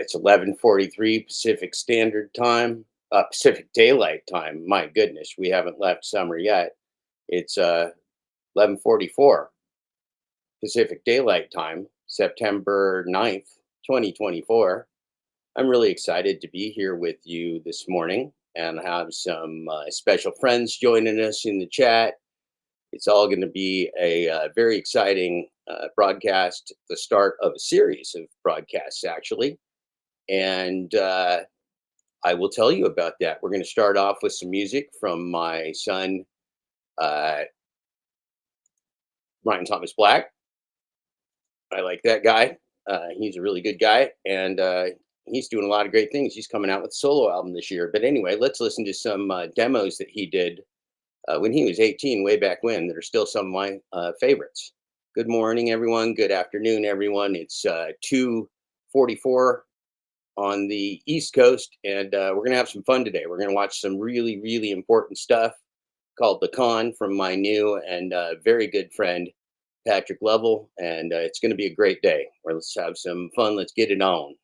It's 11:43 Pacific Standard Time, Pacific Daylight Time. My goodness, we haven't left summer yet. It's 11:44 Pacific Daylight Time, September 9th, 2024. I'm really excited to be here with you this morning and have some special friends joining us in the chat. It's all going to be a very exciting broadcast, the start of a series of broadcasts, actually. And I will tell you about that. We're going to start off with some music from my son, uh, Ryan Thomas Black. I like that guy. He's a really good guy, and he's doing a lot of great things. He's coming out with a solo album this year. But anyway, let's listen to some demos that he did when he was 18, way back when, that are still some of my favorites. Good morning, everyone. Good afternoon, everyone. It's 2:44 on the East Coast, and we're going to have some fun today. We're going to watch some really, really important stuff called The Con from my new and very good friend, Patrick Lovell, and it's going to be a great day. Let's have some fun. Let's get it on.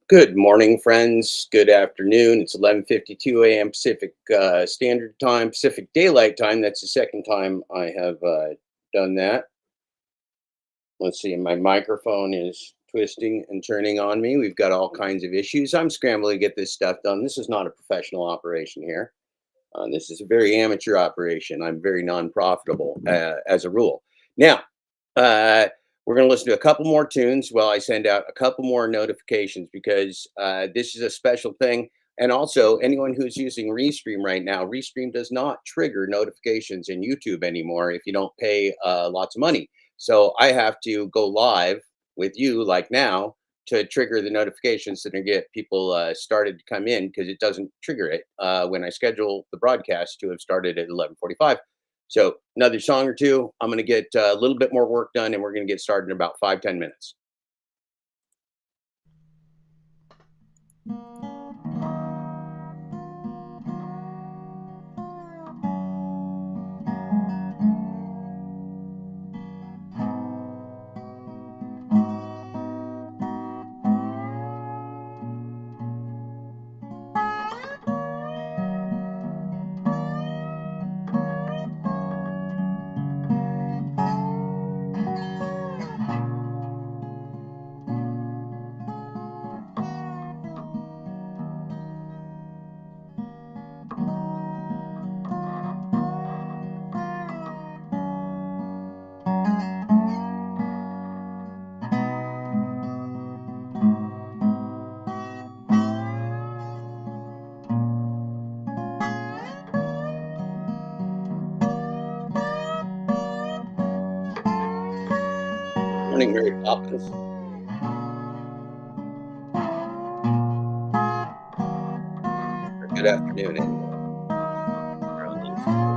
Good morning, friends. Good afternoon. It's 11:52 a.m. Pacific Standard Time, Pacific Daylight Time. That's the second time I have done that. Let's see. My microphone is twisting and turning on me. We've got all kinds of issues. I'm scrambling to get this stuff done. This is not a professional operation here. This is a very amateur operation. I'm very non-profitable as a rule. Now, uh, we're going to listen to a couple more tunes while I send out a couple more notifications because this is a special thing. And also, anyone who's using Restream right now, Restream does not trigger notifications in YouTube anymore if you don't pay lots of money. So I have to go live with you like now to trigger the notifications that get people started to come in because it doesn't trigger it when I schedule the broadcast to have started at 11:45. So another song or two. I'm going to get a little bit more work done, and we're going to get started in about 5-10 minutes. Morning, Mary Poppins. Or good afternoon, anyway. We're on the East Coast.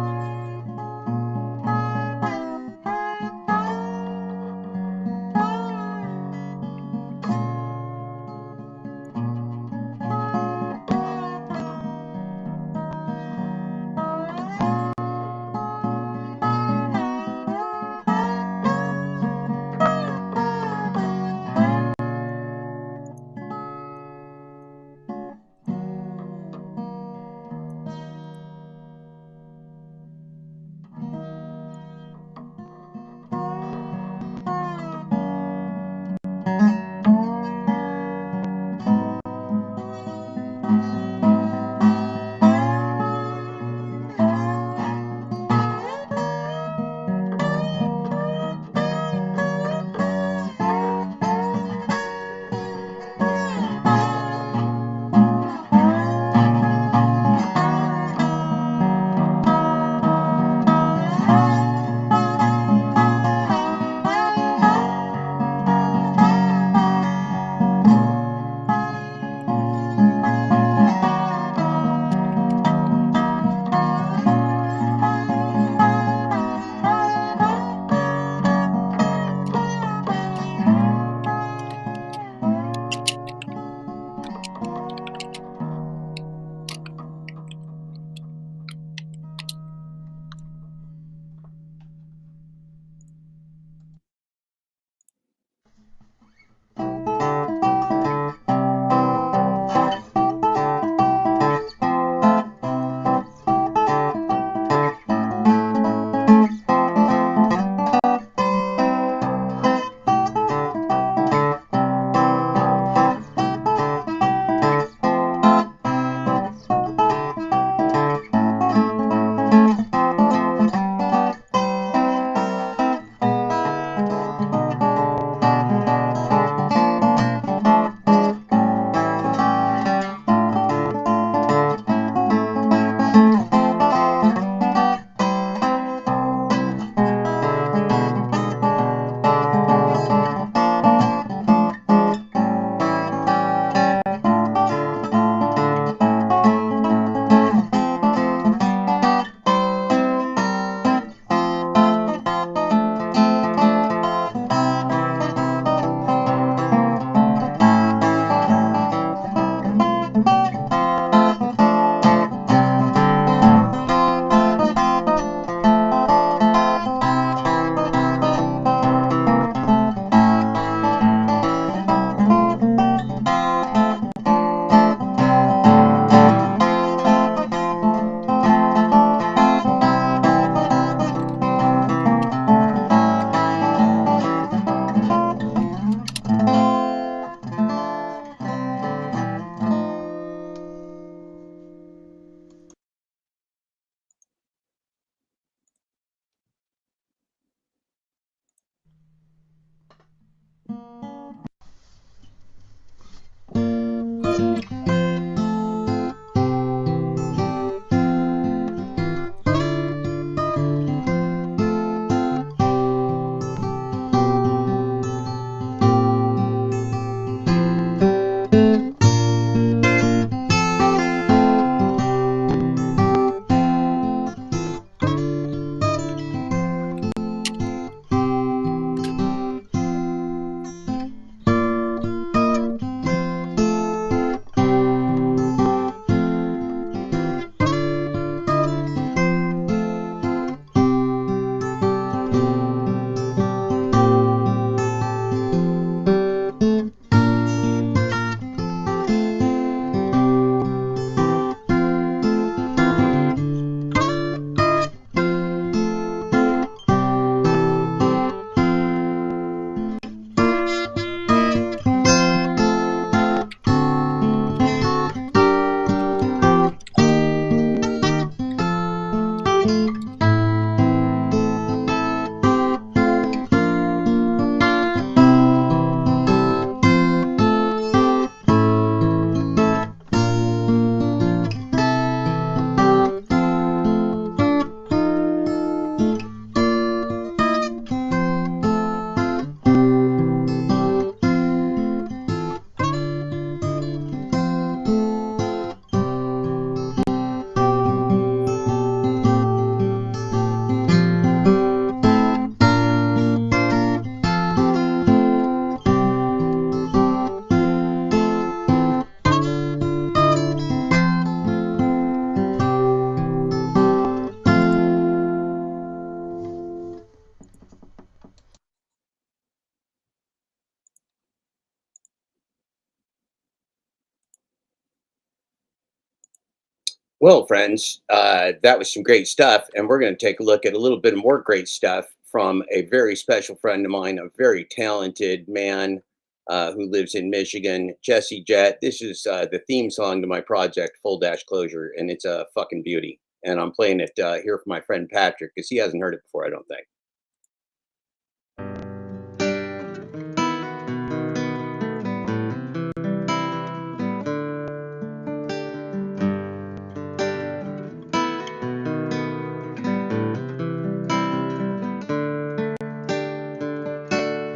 Well, friends, that was some great stuff. And we're going to take a look at a little bit more great stuff from a very special friend of mine, a very talented man who lives in Michigan, Jett. This is the theme song to my project, Full Dash Closure, and it's a fucking beauty. And I'm playing it here for my friend Patrick because he hasn't heard it before, I don't think.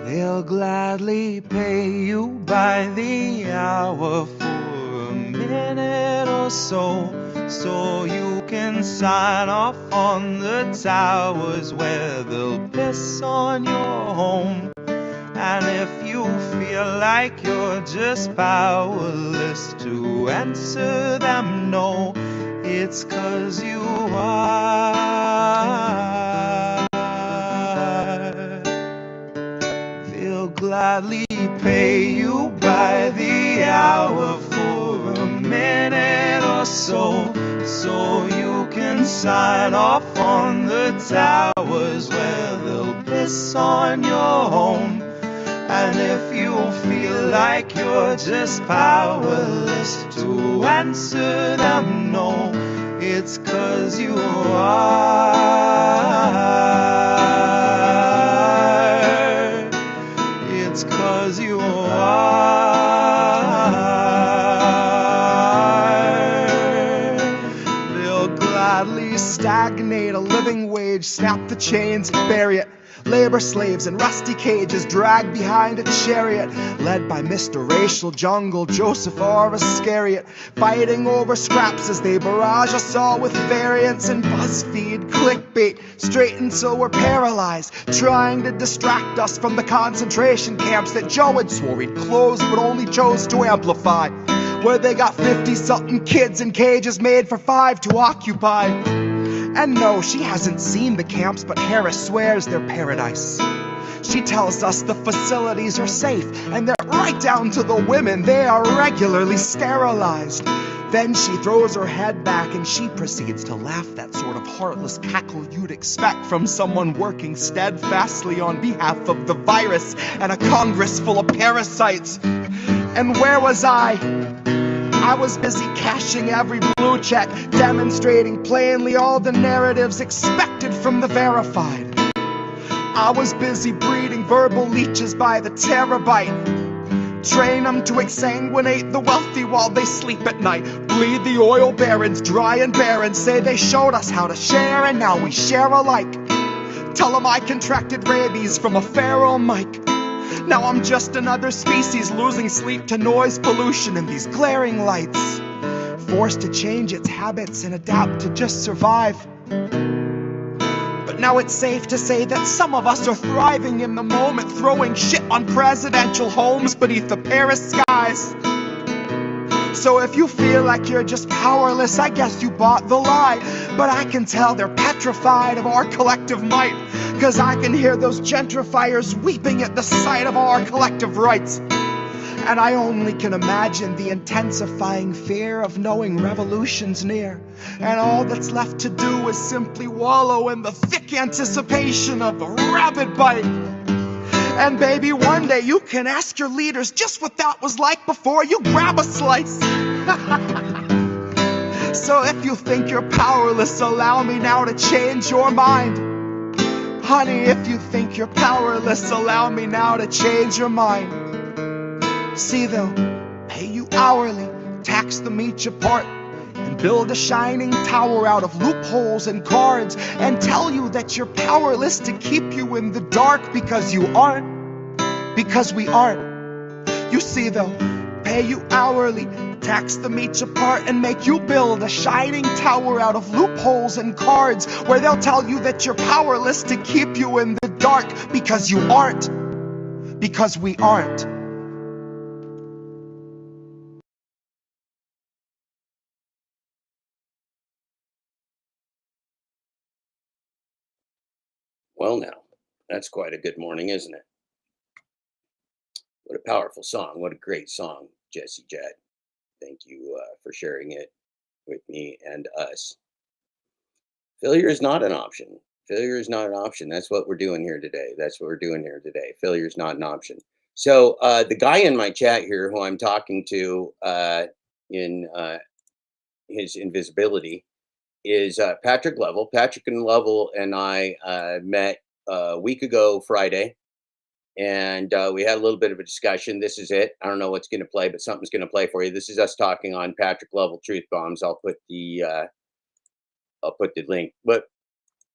They'll gladly pay you by the hour for a minute or so, so you can sign off on the towers where they'll piss on your home. And if you feel like you're just powerless to answer them no, it's 'cause you are. They'll gladly pay you by the hour for a minute or so, so you can sign off on the towers where they'll piss on your home. And if you feel like you're just powerless to answer them no, it's 'cause you are. It's 'cause you are. They'll gladly stagnate a living wage, snap the chains and bury it. Labor slaves in rusty cages dragged behind a chariot, led by Mr. Racial Jungle, Joseph or Iscariot, fighting over scraps as they barrage us all with variants and BuzzFeed clickbait, straight until we're paralyzed, trying to distract us from the concentration camps that Joe had swore he'd close but only chose to amplify, where they got 50-something kids in cages made for 5 to occupy. And no, she hasn't seen the camps, but Harris swears they're paradise. She tells us the facilities are safe, and that right down to the women, they are regularly sterilized. Then she throws her head back and she proceeds to laugh, that sort of heartless cackle you'd expect from someone working steadfastly on behalf of the virus and a Congress full of parasites. And where was I? I was busy cashing every blue check, demonstrating plainly all the narratives expected from the verified. I was busy breeding verbal leeches by the terabyte. Train them to exsanguinate the wealthy while they sleep at night. Bleed the oil barons dry and barren. Say they showed us how to share and now we share alike. Tell them I contracted rabies from a feral mic. Now I'm just another species losing sleep to noise pollution and these glaring lights, forced to change its habits and adapt to just survive. But now it's safe to say that some of us are thriving in the moment, throwing shit on presidential homes beneath the Paris skies. So if you feel like you're just powerless, I guess you bought the lie. But I can tell they're petrified of our collective might, 'cause I can hear those gentrifiers weeping at the sight of our collective rights. And I only can imagine the intensifying fear of knowing revolution's near, and all that's left to do is simply wallow in the thick anticipation of the rabid bite. And baby, one day you can ask your leaders just what that was like before you grab a slice. So if you think you're powerless, allow me now to change your mind. Honey, if you think you're powerless, allow me now to change your mind. See, they'll pay you hourly, tax them each apart, and build a shining tower out of loopholes and cards, and tell you that you're powerless to keep you in the dark, because you aren't, because we aren't. You see, they'll pay you hourly, tax them each apart, and make you build a shining tower out of loopholes and cards, where they'll tell you that you're powerless to keep you in the dark, because you aren't, because we aren't. Well, now, that's quite a good morning, isn't it? What a powerful song. What a great song, Jett. Thank you for sharing it with me and us. Failure is not an option. Failure is not an option. That's what we're doing here today. That's what we're doing here today. Failure is not an option. So the guy in my chat here who I'm talking to in his invisibility is Patrick Lovell. Patrick and Lovell and I met a week ago Friday, and we had a little bit of a discussion. This is it. I don't know what's going to play, but something's going to play for you. This is us talking on Patrick Lovell Truth Bombs. I'll put the link. But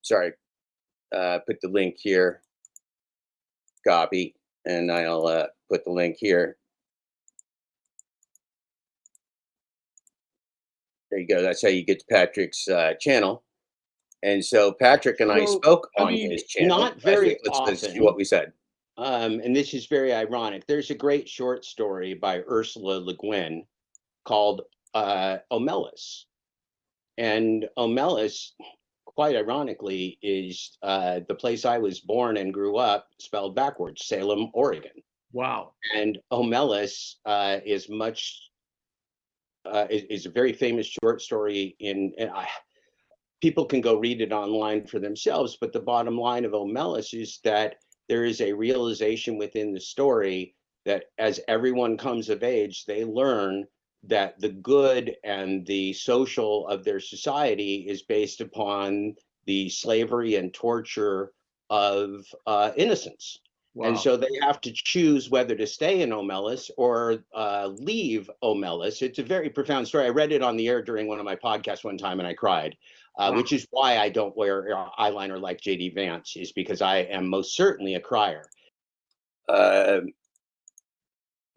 sorry, put the link here. Copy, and I'll put the link here. There you go. That's how you get to Patrick's channel. And so Patrick and I spoke on his channel. Not very let's see often. what we said. And this is very ironic. There's a great short story by Ursula Le Guin called Omelas. And Omelas, quite ironically, is the place I was born and grew up, spelled backwards, Salem, Oregon. Wow. And Omelas is a very famous short story people can go read it online for themselves, but the bottom line of Omelas is that there is a realization within the story that as everyone comes of age, they learn that the good and the social of their society is based upon the slavery and torture of innocence. Wow. And so they have to choose whether to stay in Omelas or leave Omelas. It's a very profound story. I read it on the air during one of my podcasts one time and I cried, which is why I don't wear eyeliner like JD Vance, is because I am most certainly a crier.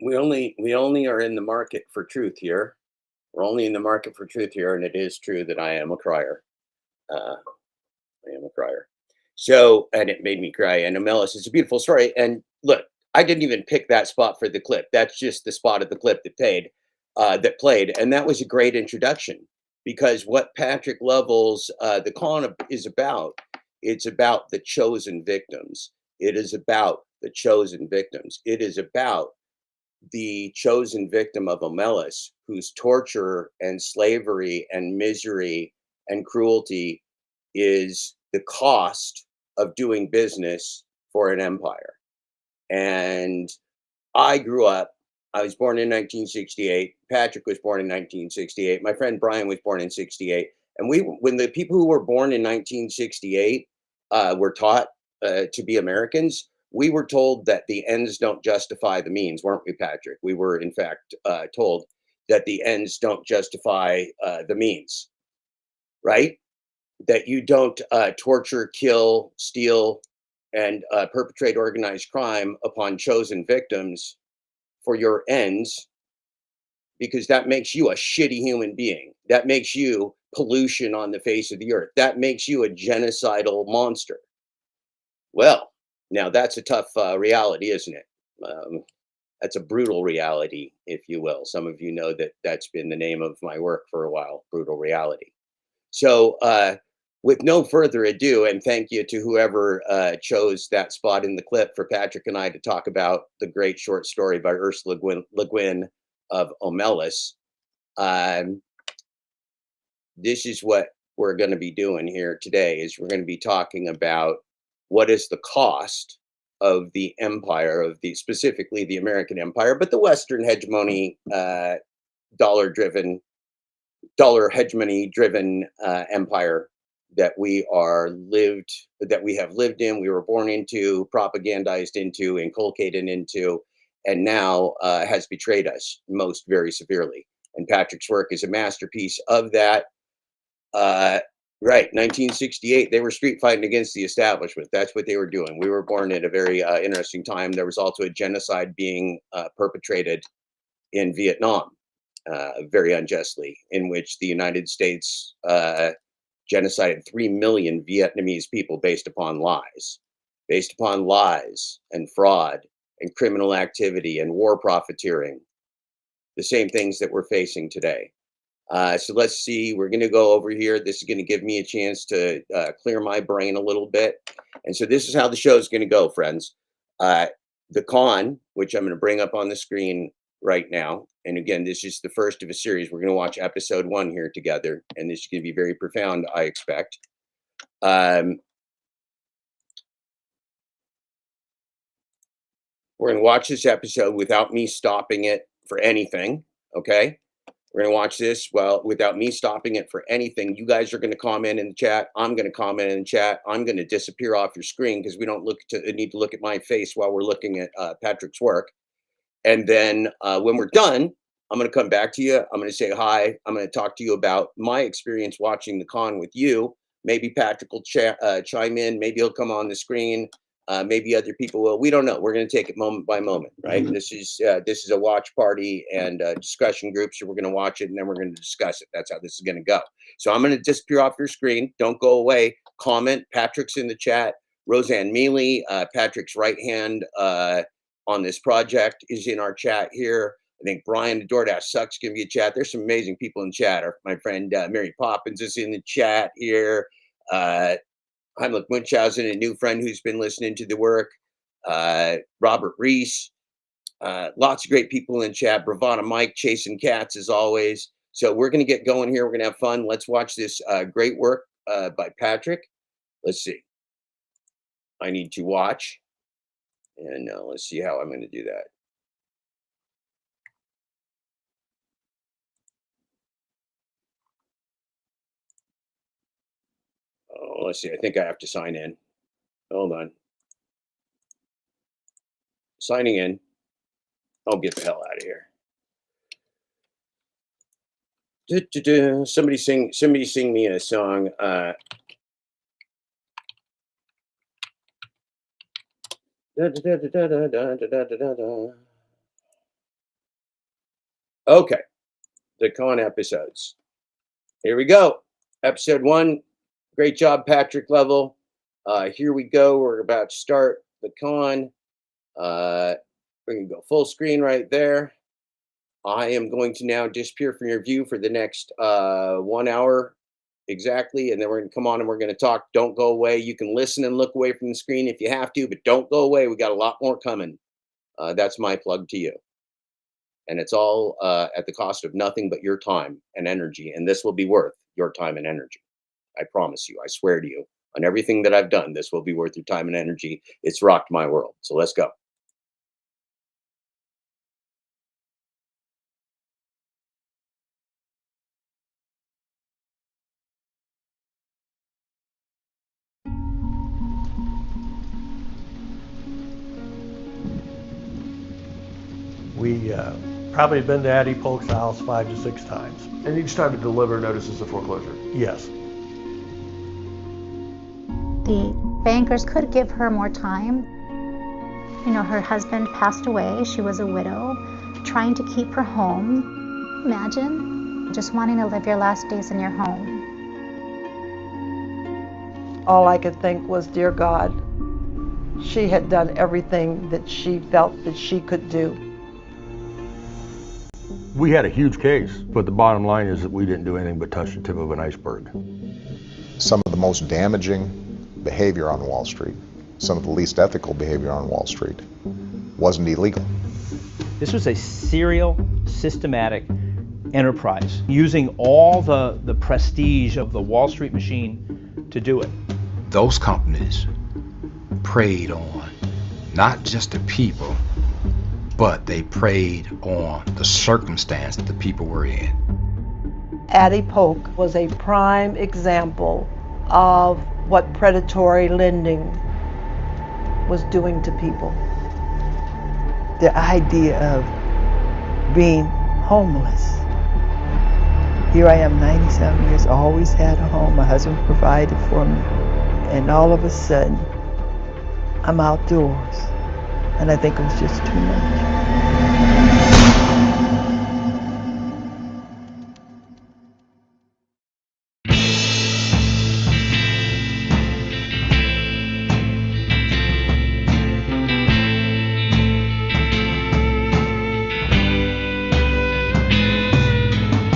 We only are in the market for truth here. We're only in the market for truth here, and it is true that I am a crier. I am a crier. So, and it made me cry. And Omelas is a beautiful story. And look, I didn't even pick that spot for the clip. That's just the spot of the clip that played. And that was a great introduction, because what Patrick Lovell's the column is about, it's about the chosen victims. It is about the chosen victims. It is about the chosen victim of Omelas, whose torture and slavery and misery and cruelty is the cost of doing business for an empire. And I grew up, I was born in 1968. Patrick was born in 1968. My friend Brian was born in 68. And when the people who were born in 1968 were taught to be Americans, we were told that the ends don't justify the means, weren't we, Patrick? We were, in fact, told that the ends don't justify the means, right? That you don't torture, kill, steal, and perpetrate organized crime upon chosen victims for your ends, because that makes you a shitty human being. That makes you pollution on the face of the earth. That makes you a genocidal monster. Well, now that's a tough reality, isn't it? That's a brutal reality, if you will. Some of you know that that's been the name of my work for a while, brutal reality. So with no further ado, and thank you to whoever chose that spot in the clip for Patrick and I to talk about the great short story by Ursula Le Guin of Omelas. This is what we're going to be doing here today, is we're going to be talking about what is the cost of the empire, of the specifically the American empire, but the Western hegemony, dollar-driven dollar hegemony driven empire that we have lived in, we were born into, propagandized into, inculcated into, and now has betrayed us most very severely. And Patrick's work is a masterpiece of that. Right, 1968, they were street fighting against the establishment. That's what they were doing. We were born at a very interesting time. There was also a genocide being perpetrated in Vietnam, very unjustly, in which the United States genocided 3 million Vietnamese people based upon lies and fraud and criminal activity and war profiteering, the same things that we're facing today. So let's see, we're going to go over here. This is going to give me a chance to clear my brain a little bit. And so this is how the show is going to go, friends. The con, which I'm going to bring up on the screen right now. And again, this is the first of a series. We're going to watch episode 1 here together. And this is going to be very profound, I expect. We're going to watch this episode without me stopping it for anything. Okay. We're going to watch this without me stopping it for anything. You guys are going to comment in the chat. I'm going to comment in the chat. I'm going to disappear off your screen because we don't need to look at my face while we're looking at Patrick's work. And then when we're done, I'm going to come back to you. I'm going to say hi. I'm going to talk to you about my experience watching the con with you. Maybe Patrick will chime in. Maybe he'll come on the screen. Maybe other people will. We don't know. We're going to take it moment by moment, right? Mm-hmm. This is a watch party and discussion group. So we're going to watch it and then we're going to discuss it. That's how this is going to go. So I'm going to disappear off your screen. Don't go away. Comment. Patrick's in the chat. Roseanne Mealy, Patrick's right hand on this project, is in our chat here. I think Brian, the DoorDash Sucks, going to be a chat. There's some amazing people in chat. My friend Mary Poppins is in the chat here. Heimlich Munchausen, a new friend who's been listening to the work. Robert Reese. Lots of great people in chat. Bravada Mike, chasing cats as always. So we're going to get going here. We're going to have fun. Let's watch this great work by Patrick. Let's see. I need to watch. And let's see how I'm going to do that. Oh, let's see. I think I have to sign in. Hold on. Signing in. I'll get the hell out of here. Somebody sing me a song. Okay. The con episodes. Here we go. Episode 1. Great job, Patrick Lovell. Here we go. We're about to start the con. We're going to go full screen right there. I am going to now disappear from your view for the next 1 hour exactly. And then we're going to come on and we're going to talk. Don't go away. You can listen and look away from the screen if you have to, but don't go away. We got a lot more coming. That's my plug to you. And it's all at the cost of nothing but your time and energy. And this will be worth your time and energy. I promise you, I swear to you, on everything that I've done, this will be worth your time and energy. It's rocked my world. So let's go. We probably have been to Addie Polk's house 5 to 6 times. And each time to deliver notices of foreclosure? Yes. The bankers could give her more time. You know, her husband passed away. She was a widow, trying to keep her home. Imagine just wanting to live your last days in your home. All I could think was, dear God, she had done everything that she felt that she could do. We had a huge case, but the bottom line is that we didn't do anything but touch the tip of an iceberg. Some of the most damaging behavior on Wall Street, some of the least ethical behavior on Wall Street, wasn't illegal. This was a serial, systematic enterprise, using all the prestige of the Wall Street machine to do it. Those companies preyed on not just the people, but they preyed on the circumstance that the people were in. Addie Polk was a prime example of what predatory lending was doing to people. The idea of being homeless. Here I am, 97 years, always had a home. My husband provided for me. And all of a sudden, I'm outdoors. And I think it was just too much.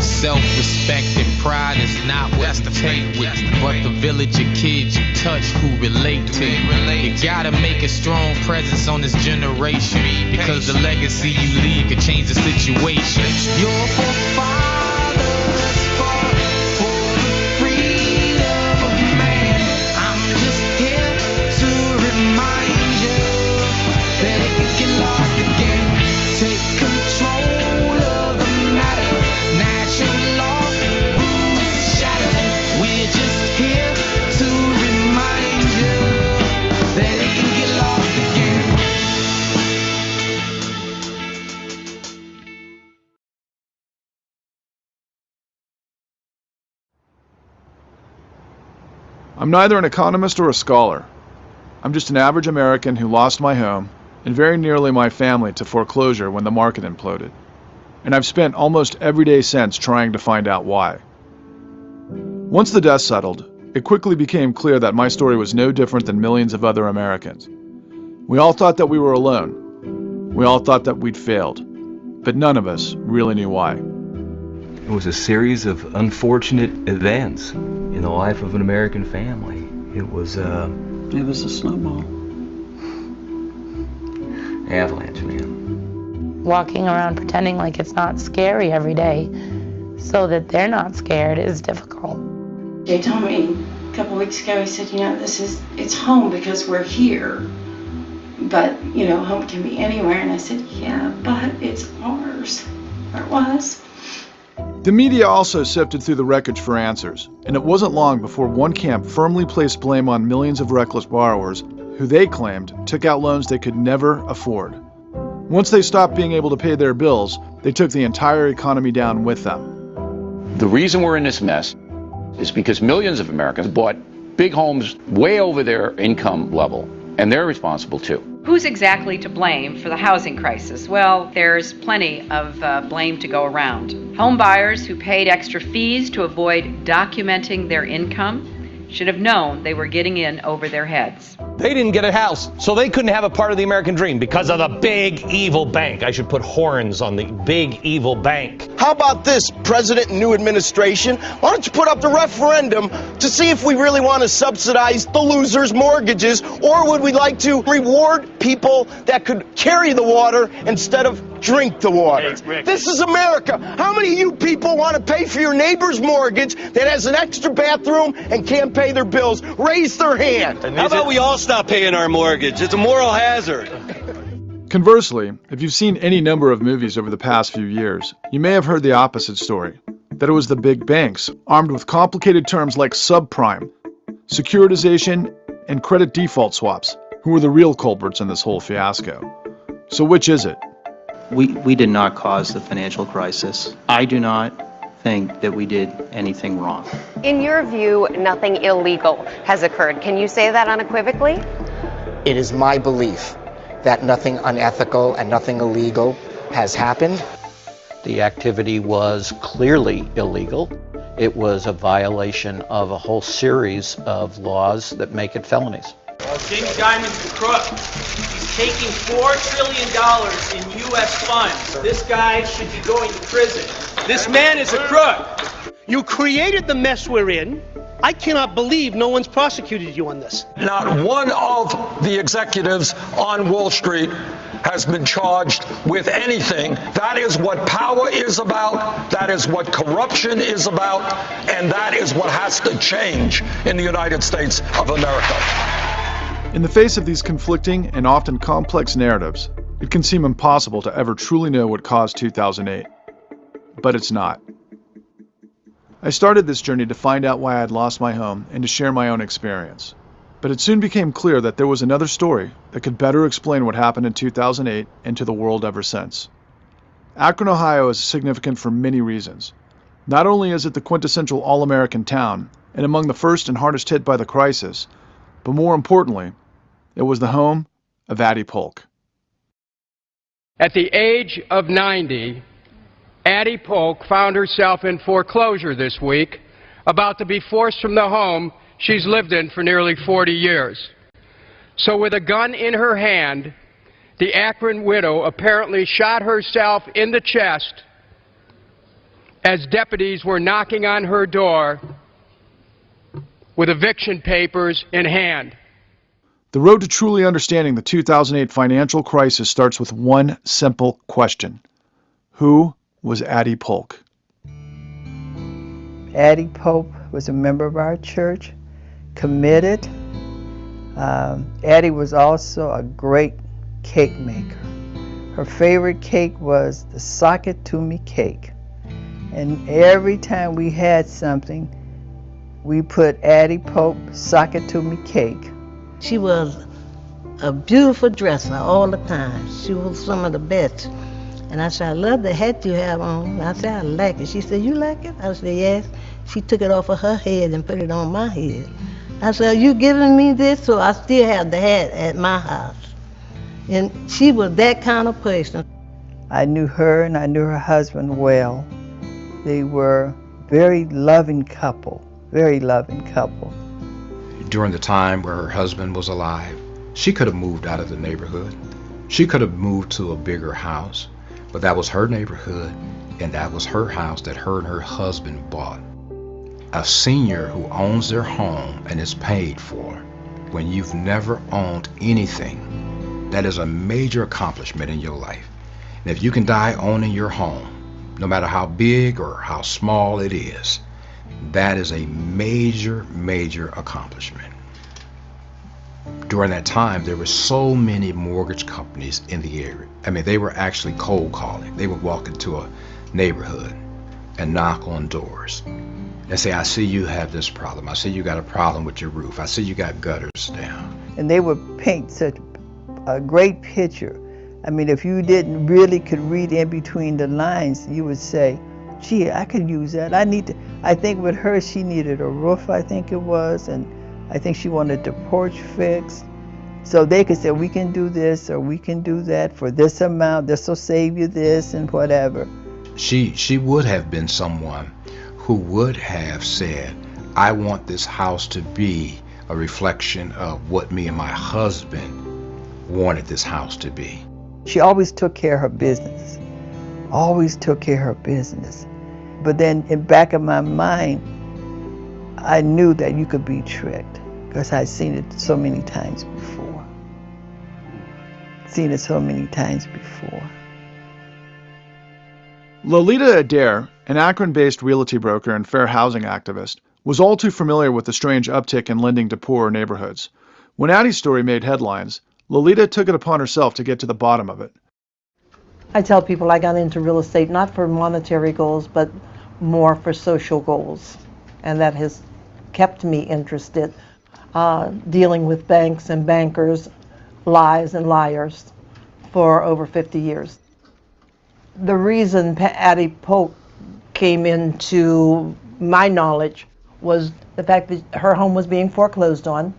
Self-respect and pride is not what you take with you, but the village of kids you touch who relate to you. You gotta make a strong presence on this generation, because the legacy you leave could change the situation. Your forefathers fought for the freedom of man. I'm just here to remind you that it can get lost again. Take control of the matter. Natural law, rules shattered. We're just here to remind you that it can get lost again. I'm neither an economist or a scholar. I'm just an average American who lost my home and very nearly my family to foreclosure when the market imploded. And I've spent almost every day since trying to find out why. Once the dust settled, it quickly became clear that my story was no different than millions of other Americans. We all thought that we were alone. We all thought that we'd failed. But none of us really knew why. It was a series of unfortunate events in the life of an American family. It was a snowball. Avalanche, man. Walking around pretending like it's not scary every day so that they're not scared is difficult. They told me a couple weeks ago, he said, it's home because we're here. But, home can be anywhere. And I said, yeah, but it's ours. Or it was. The media also sifted through the wreckage for answers, and it wasn't long before one camp firmly placed blame on millions of reckless borrowers who they claimed took out loans they could never afford. Once they stopped being able to pay their bills, they took the entire economy down with them. The reason we're in this mess is because millions of Americans bought big homes way over their income level, and they're responsible too. Who's exactly to blame for the housing crisis? Well, there's plenty of blame to go around. Home buyers who paid extra fees to avoid documenting their income should have known they were getting in over their heads. They didn't get a house, so they couldn't have a part of the American dream because of the big evil bank. I should put horns on the big evil bank. How about this, President and new administration? Why don't you put up the referendum to see if we really want to subsidize the losers' mortgages, or would we like to reward people that could carry the water instead of drink the water? This is America. How many of you people want to pay for your neighbor's mortgage that has an extra bathroom and can't pay their bills? Raise their hand. How about we all stop paying our mortgage? It's a moral hazard. Conversely, if you've seen any number of movies over the past few years, you may have heard the opposite story, that it was the big banks, armed with complicated terms like subprime, securitization, and credit default swaps, who were the real culprits in this whole fiasco. So which is it? We did not cause the financial crisis. I do not think that we did anything wrong. In your view, nothing illegal has occurred. Can you say that unequivocally? It is my belief that nothing unethical and nothing illegal has happened. The activity was clearly illegal. It was a violation of a whole series of laws that make it felonies. James Diamond's the crook. He's taking $4 trillion in U.S. funds. This guy should be going to prison. This man is a crook. You created the mess we're in. I cannot believe no one's prosecuted you on this. Not one of the executives on Wall Street has been charged with anything. That is what power is about. That is what corruption is about. And that is what has to change in the United States of America. In the face of these conflicting and often complex narratives, it can seem impossible to ever truly know what caused 2008. But it's not. I started this journey to find out why I had lost my home and to share my own experience. But it soon became clear that there was another story that could better explain what happened in 2008 and to the world ever since. Akron, Ohio is significant for many reasons. Not only is it the quintessential all-American town and among the first and hardest hit by the crisis, but more importantly, it was the home of Addie Polk. At the age of 90, Addie Polk found herself in foreclosure this week, about to be forced from the home she's lived in for nearly 40 years. So with a gun in her hand, the Akron widow apparently shot herself in the chest as deputies were knocking on her door with eviction papers in hand. The road to truly understanding the 2008 financial crisis starts with one simple question. Who was Addie Polk? Addie Polk was a member of our church, committed. Addie was also a great cake maker. Her favorite cake was the Sock It To Me cake. And every time we had something, we put Addie Polk Sock It To Me cake. She was a beautiful dresser all the time. She was some of the best. And I said, I love the hat you have on. I said, I like it. She said, you like it? I said, yes. She took it off of her head and put it on my head. I said, are you giving me this? So I still have the hat at my house. And she was that kind of person. I knew her and I knew her husband well. They were very loving couple, very loving couple. During the time where her husband was alive, she could have moved out of the neighborhood. She could have moved to a bigger house, but that was her neighborhood, and that was her house that her and her husband bought. A senior who owns their home and is paid for, when you've never owned anything, that is a major accomplishment in your life. And if you can die owning your home, no matter how big or how small it is, that is a major, major accomplishment. During that time, there were so many mortgage companies in the area. I mean, they were actually cold calling. They would walk into a neighborhood and knock on doors and say, I see you have this problem. I see you got a problem with your roof. I see you got gutters down. And they would paint such a great picture. I mean, if you didn't really could read in between the lines, you would say, gee, I could use that. I think with her, she needed a roof, I think it was, and I think she wanted the porch fixed. So they could say, we can do this or we can do that for this amount. This will save you this and whatever. She would have been someone who would have said, I want this house to be a reflection of what me and my husband wanted this house to be. She always took care of her business. Always took care of her business. But then in back of my mind, I knew that you could be tricked because I'd seen it so many times before. Seen it so many times before. Lolita Adair, an Akron-based realty broker and fair housing activist, was all too familiar with the strange uptick in lending to poorer neighborhoods. When Addie's story made headlines, Lolita took it upon herself to get to the bottom of it. I tell people I got into real estate not for monetary goals, but more for social goals. And that has kept me interested, dealing with banks and bankers, lies and liars for over 50 years. The reason Addie Polk came into my knowledge was the fact that her home was being foreclosed on.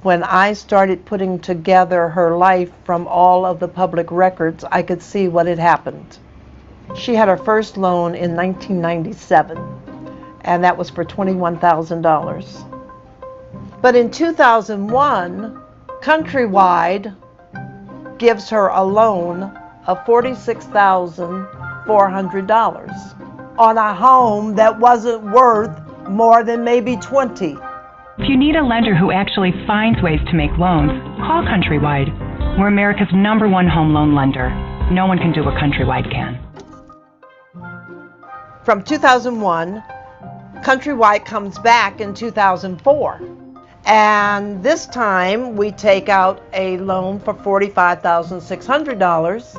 When I started putting together her life from all of the public records, I could see what had happened. She had her first loan in 1997, and that was for $21,000. But in 2001, Countrywide gives her a loan of $46,400 on a home that wasn't worth more than maybe 20. If you need a lender who actually finds ways to make loans, call Countrywide. We're America's #1 home loan lender. No one can do what Countrywide can. From 2001, Countrywide comes back in 2004. And this time we take out a loan for $45,600.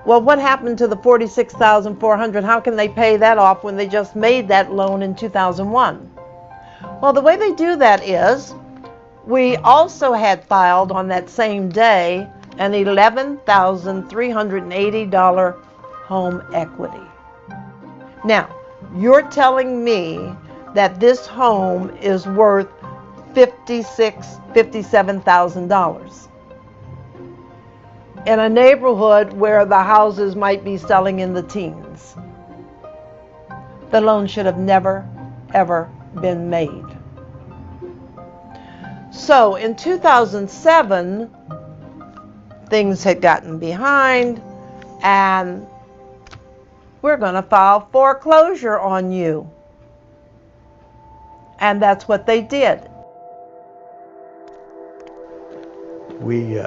Well, what happened to the $46,400? How can they pay that off when they just made that loan in 2001? Well, the way they do that is, we also had filed on that same day an $11,380 home equity. Now, you're telling me that this home is worth $57,000 in a neighborhood where the houses might be selling in the teens. The loan should have never, ever been made. So in 2007, things had gotten behind, and we're going to file foreclosure on you. And that's what they did. We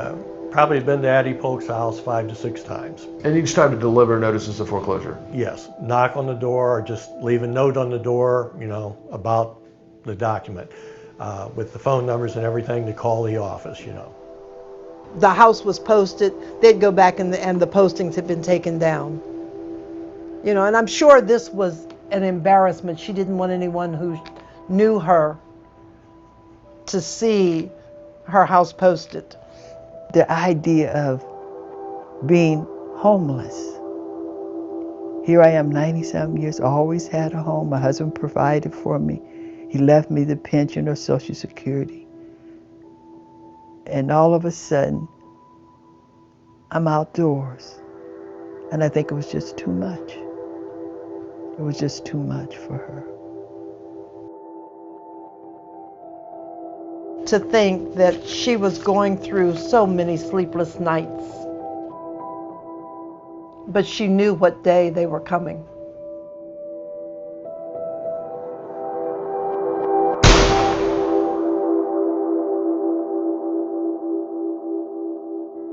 probably have been to Addie Polk's house 5 to 6 times. And each time to deliver notices of foreclosure? Yes, knock on the door or just leave a note on the door, you know, about the document, with the phone numbers and everything to call the office, you know. The house was posted, they'd go back and the postings had been taken down. You know, and I'm sure this was an embarrassment. She didn't want anyone who knew her to see her house posted. The idea of being homeless. Here I am, 97 years, always had a home. My husband provided for me. He left me the pension or Social Security. And all of a sudden, I'm outdoors. And I think it was just too much. It was just too much for her. To think that she was going through so many sleepless nights. But she knew what day they were coming.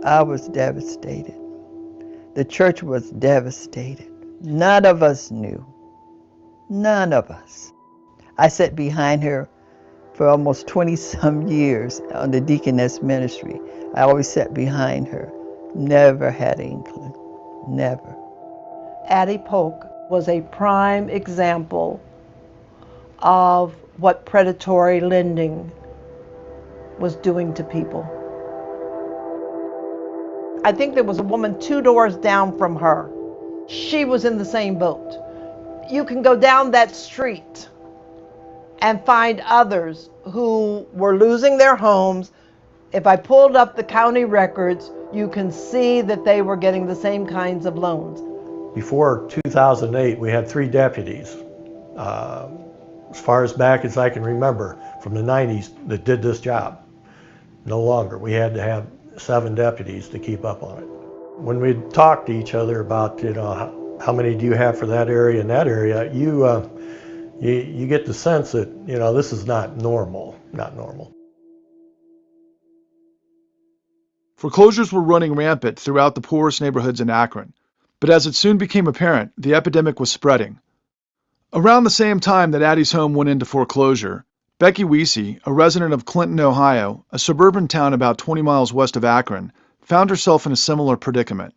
I was devastated. The church was devastated. None of us knew. None of us. I sat behind her for almost 20-some years on the deaconess ministry. I always sat behind her. Never had an inkling. Never. Addie Polk was a prime example of what predatory lending was doing to people. I think there was a woman 2 doors down from her. She was in the same boat. You can go down that street and find others who were losing their homes. If I pulled up the county records, you can see that they were getting the same kinds of loans. Before 2008, we had 3 deputies, as far as back as I can remember, from the 90s, that did this job. No longer. We had to have 7 deputies to keep up on it. When we talked to each other about, you know, how many do you have for that area and that area, you get the sense that, you know, this is not normal. Foreclosures were running rampant throughout the poorest neighborhoods in Akron, but as it soon became apparent, the epidemic was spreading. Around the same time that Addie's home went into foreclosure, Becky Wiese, a resident of Clinton, Ohio, a suburban town about 20 miles west of Akron, found herself in a similar predicament.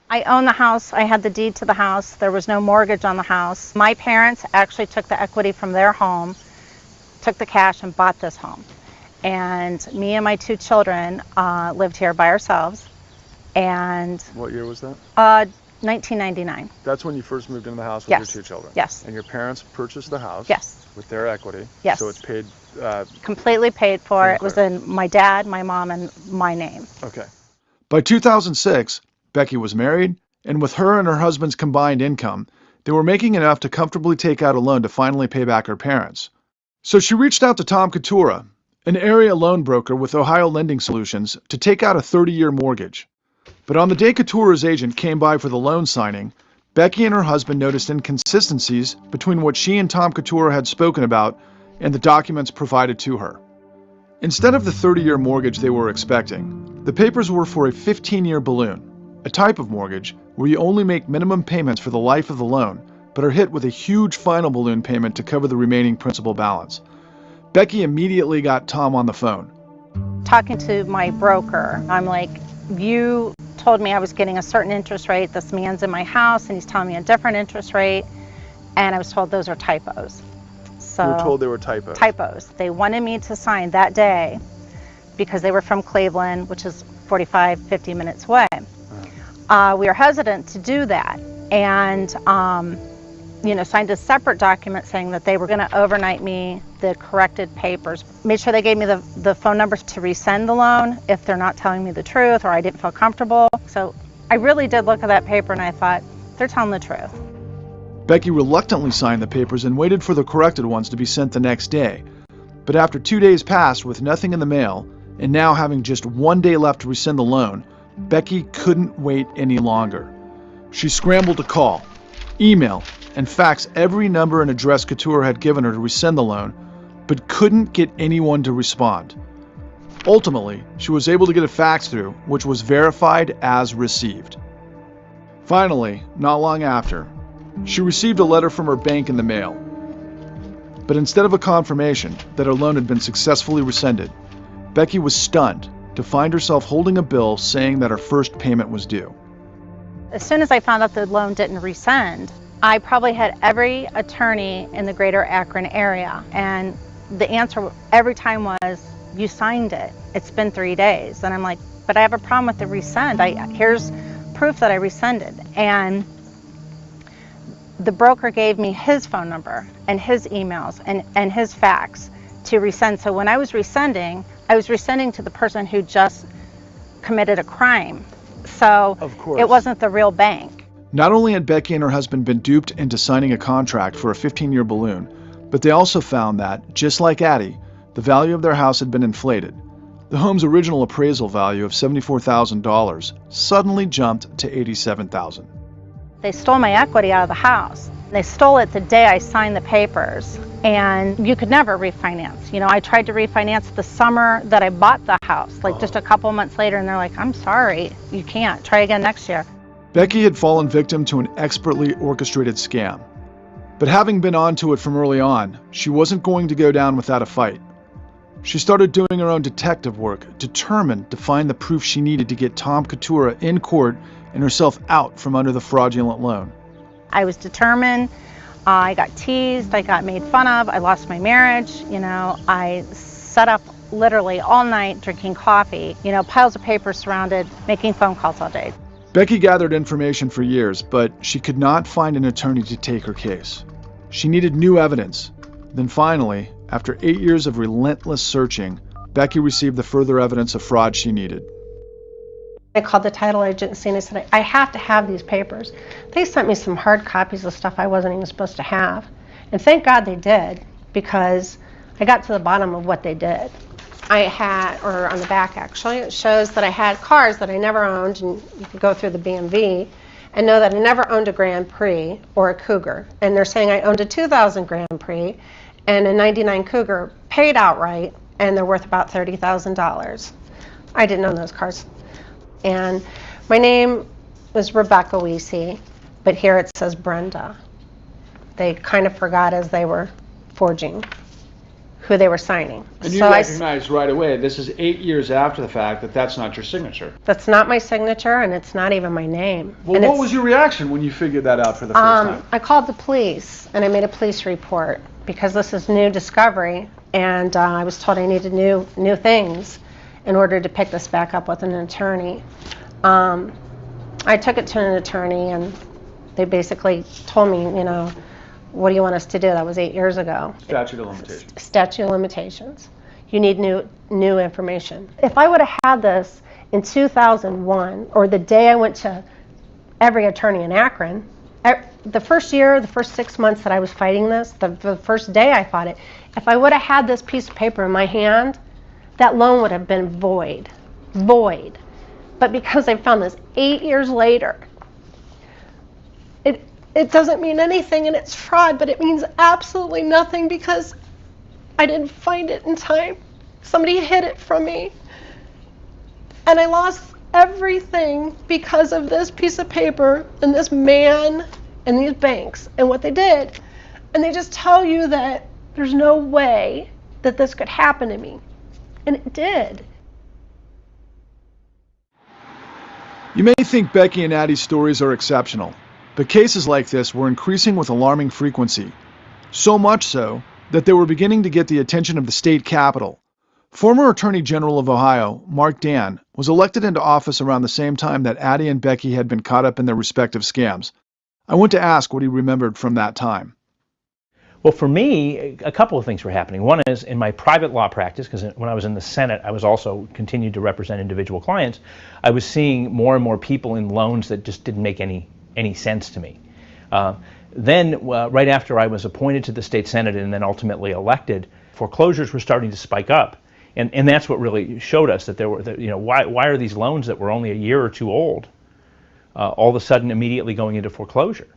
I own the house. I had the deed to the house. There was no mortgage on the house. My parents actually took the equity from their home, took the cash and bought this home. And me and my 2 children lived here by ourselves. And what year was that? 1999. That's when you first moved into the house with Yes. your 2 children? Yes. And your parents purchased the house? Yes. With their equity? Yes. So it's paid? Completely paid for. It was in my dad, my mom, and my name. Okay. By 2006, Becky was married, and with her and her husband's combined income, they were making enough to comfortably take out a loan to finally pay back her parents. So she reached out to Tom Coutura, an area loan broker with Ohio Lending Solutions, to take out a 30-year mortgage. But on the day Coutura's agent came by for the loan signing, Becky and her husband noticed inconsistencies between what she and Tom Coutura had spoken about and the documents provided to her. Instead of the 30-year mortgage they were expecting, the papers were for a 15-year balloon, a type of mortgage where you only make minimum payments for the life of the loan, but are hit with a huge final balloon payment to cover the remaining principal balance. Becky immediately got Tom on the phone. Talking to my broker, I'm like, you told me I was getting a certain interest rate. This man's in my house and he's telling me a different interest rate, and I was told those are typos. So You were told they were typos. Typos. They wanted me to sign that day because they were from Cleveland, which is 45, 50 minutes away. We were hesitant to do that, and signed a separate document saying that they were going to overnight me the corrected papers. Made sure they gave me the phone numbers to resend the loan if they're not telling me the truth or I didn't feel comfortable. So I really did look at that paper and I thought, they're telling the truth. Becky reluctantly signed the papers and waited for the corrected ones to be sent the next day. But after 2 days passed with nothing in the mail, and now having just 1 day left to rescind the loan, Becky couldn't wait any longer. She scrambled to call, email, and fax every number and address Couture had given her to rescind the loan, but couldn't get anyone to respond. Ultimately, she was able to get a fax through, which was verified as received. Finally, not long after, she received a letter from her bank in the mail. But instead of a confirmation that her loan had been successfully rescinded, Becky was stunned to find herself holding a bill saying that her first payment was due. As soon as I found out the loan didn't rescind, I probably had every attorney in the greater Akron area, and the answer every time was, you signed it. It's been 3 days. And I'm like, but I have a problem with the rescind. Here's proof that I rescinded. And the broker gave me his phone number and his emails and his fax to rescind. So when I was rescinding to the person who just committed a crime. So it wasn't the real bank. Not only had Becky and her husband been duped into signing a contract for a 15-year balloon, but they also found that, just like Addie, the value of their house had been inflated. The home's original appraisal value of $74,000 suddenly jumped to $87,000. They stole my equity out of the house. They stole it the day I signed the papers, and you could never refinance. I tried to refinance the summer that I bought the house, just a couple months later, and they're like, I'm sorry, you can't. Try again next year. Becky had fallen victim to an expertly orchestrated scam. But having been onto it from early on, she wasn't going to go down without a fight. She started doing her own detective work, determined to find the proof she needed to get Tom Couture in court and herself out from under the fraudulent loan. I was determined. I got teased. I got made fun of. I lost my marriage. I sat up literally all night drinking coffee, piles of papers surrounded, making phone calls all day. Becky gathered information for years, but she could not find an attorney to take her case. She needed new evidence. Then finally, after 8 years of relentless searching, Becky received the further evidence of fraud she needed. I called the title agency and I said, I have to have these papers. They sent me some hard copies of stuff I wasn't even supposed to have. And thank God they did, because I got to the bottom of what they did. I had, or on the back actually, it shows that I had cars that I never owned, and you can go through the BMV and know that I never owned a Grand Prix or a Cougar. And they're saying I owned a 2000 Grand Prix and a 99 Cougar paid outright, and they're worth about $30,000. I didn't own those cars. And my name was Rebecca Weesey, but here it says Brenda. They kind of forgot as they were forging who they were signing. And you recognized right away, this is 8 years after the fact, that that's not your signature. That's not my signature, and it's not even my name. Well, what was your reaction when you figured that out for the first time? I called the police, and I made a police report, because this is new discovery, and I was told I needed new things in order to pick this back up with an attorney. I took it to an attorney, and they basically told me, what do you want us to do? That was 8 years ago. Statute of limitations. Statute of limitations. You need new information. If I would have had this in 2001, or the day I went to every attorney in Akron, the first year, the first 6 months that I was fighting this, the first day I fought it, if I would have had this piece of paper in my hand, that loan would have been void. But because I found this 8 years later, it doesn't mean anything, and it's fraud, but it means absolutely nothing because I didn't find it in time. Somebody hid it from me. And I lost everything because of this piece of paper and this man and these banks and what they did. And they just tell you that there's no way that this could happen to me. And it did. You may think Becky and Addie's stories are exceptional, but cases like this were increasing with alarming frequency. So much so that they were beginning to get the attention of the state capitol. Former Attorney General of Ohio, Mark Dan, was elected into office around the same time that Addie and Becky had been caught up in their respective scams. I went to ask what he remembered from that time. Well, for me, a couple of things were happening. One is in my private law practice, because when I was in the Senate, I was also continued to represent individual clients. I was seeing more and more people in loans that just didn't make any sense to me. Then, right after I was appointed to the state Senate and then ultimately elected, foreclosures were starting to spike up. And that's what really showed us that there were, why are these loans that were only a year or two old all of a sudden immediately going into foreclosure?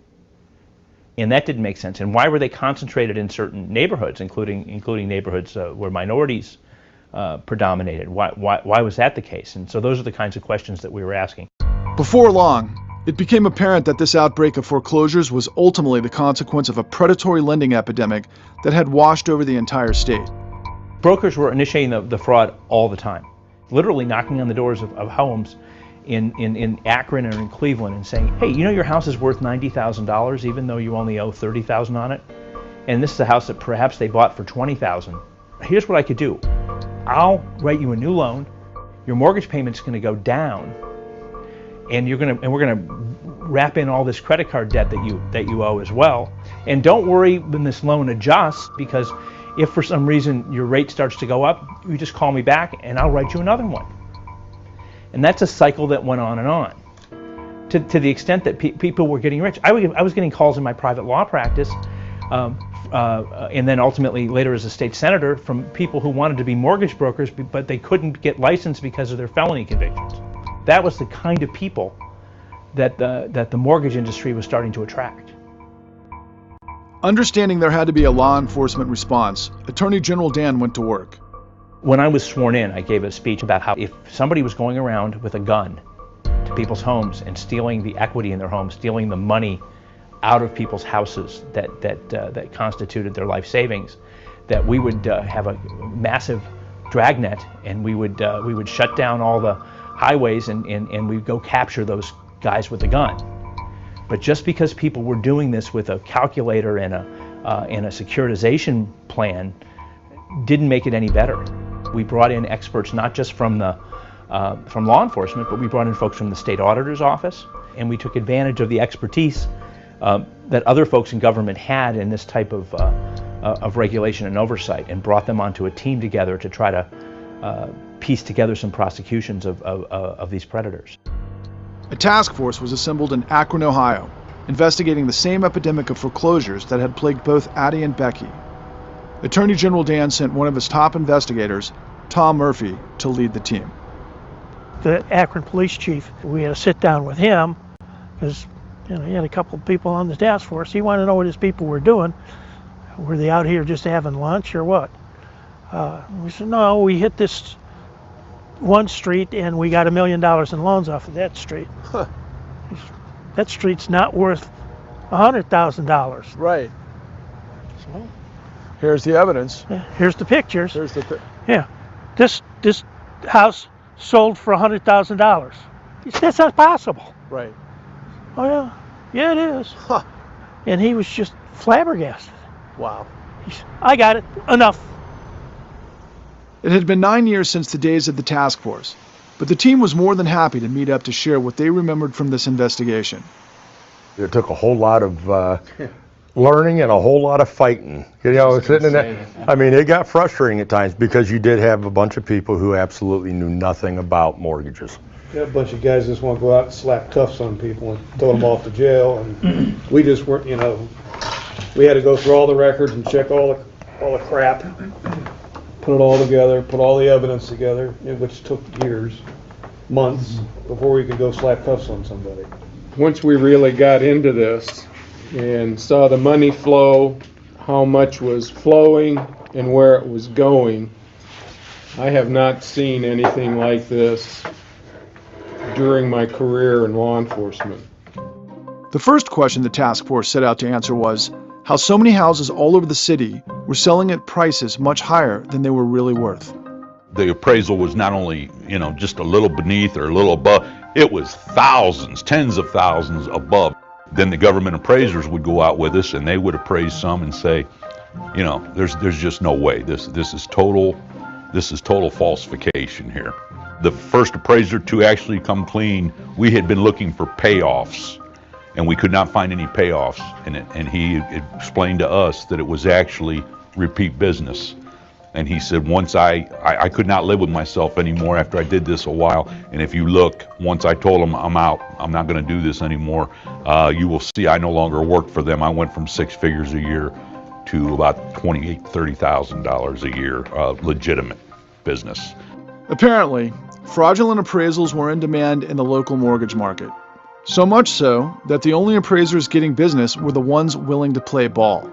And that didn't make sense. And why were they concentrated in certain neighborhoods, including neighborhoods where minorities predominated? Why was that the case? And so those are the kinds of questions that we were asking. Before long, it became apparent that this outbreak of foreclosures was ultimately the consequence of a predatory lending epidemic that had washed over the entire state. Brokers were initiating the fraud all the time, literally knocking on the doors of homes in Akron or in Cleveland and saying, hey, your house is worth $90,000 even though you only owe $30,000 on it? And this is a house that perhaps they bought for $20,000. Here's what I could do. I'll write you a new loan. Your mortgage payment's going to go down, and we're going to wrap in all this credit card debt that you owe as well. And don't worry when this loan adjusts, because if for some reason your rate starts to go up, you just call me back and I'll write you another one. And that's a cycle that went on and on. To the extent that people were getting rich. I was getting calls in my private law practice, and then ultimately later as a state senator, from people who wanted to be mortgage brokers, but they couldn't get licensed because of their felony convictions. That was the kind of people that the mortgage industry was starting to attract. Understanding there had to be a law enforcement response, Attorney General Dan went to work. When I was sworn in, I gave a speech about how if somebody was going around with a gun to people's homes and stealing the equity in their homes, stealing the money out of people's houses that constituted their life savings, that we would have a massive dragnet, and we would shut down all the highways and we'd go capture those guys with a gun. But just because people were doing this with a calculator and a securitization plan didn't make it any better. We brought in experts not just from law enforcement, but we brought in folks from the state auditor's office, and we took advantage of the expertise that other folks in government had in this type of regulation and oversight, and brought them onto a team together to try to piece together some prosecutions of these predators. A task force was assembled in Akron, Ohio, investigating the same epidemic of foreclosures that had plagued both Addie and Becky. Attorney General Dan sent one of his top investigators, Tom Murphy, to lead the team. The Akron police chief, we had a sit down with him because he had a couple of people on the task force. He wanted to know what his people were doing. Were they out here just having lunch or what? We said, no, we hit this one street and we got $1 million in loans off of that street. Huh. That street's not worth $100,000. Right. So here's the evidence. Yeah, here's the pictures. Here's the yeah. This house sold for $100,000. That's not possible. Right. Oh yeah. Yeah, it is. Huh. And he was just flabbergasted. Wow. I got it. Enough. It had been 9 years since the days of the task force, but the team was more than happy to meet up to share what they remembered from this investigation. It took a whole lot of learning and a whole lot of fighting. Sitting in that. I mean, it got frustrating at times because you did have a bunch of people who absolutely knew nothing about mortgages. Yeah, a bunch of guys just want to go out and slap cuffs on people and throw them off to jail, and we just weren't. We had to go through all the records and check all the crap, put it all together, put all the evidence together, which took years, months, before we could go slap cuffs on somebody. Once we really got into this and saw the money flow, how much was flowing and where it was going, I have not seen anything like this during my career in law enforcement. The first question the task force set out to answer was how so many houses all over the city were selling at prices much higher than they were really worth. The appraisal was not only, just a little beneath or a little above, it was thousands, tens of thousands above. Then the government appraisers would go out with us and they would appraise some and say, there's just no way. This is total falsification here. The first appraiser to actually come clean, we had been looking for payoffs and we could not find any payoffs in it. And he explained to us that it was actually repeat business. And he said, once I could not live with myself anymore after I did this a while. And if you look, once I told him I'm out, I'm not going to do this anymore, you will see I no longer worked for them. I went from 6 figures a year to about $28,000, $30,000 a year, legitimate business. Apparently, fraudulent appraisals were in demand in the local mortgage market. So much so that the only appraisers getting business were the ones willing to play ball.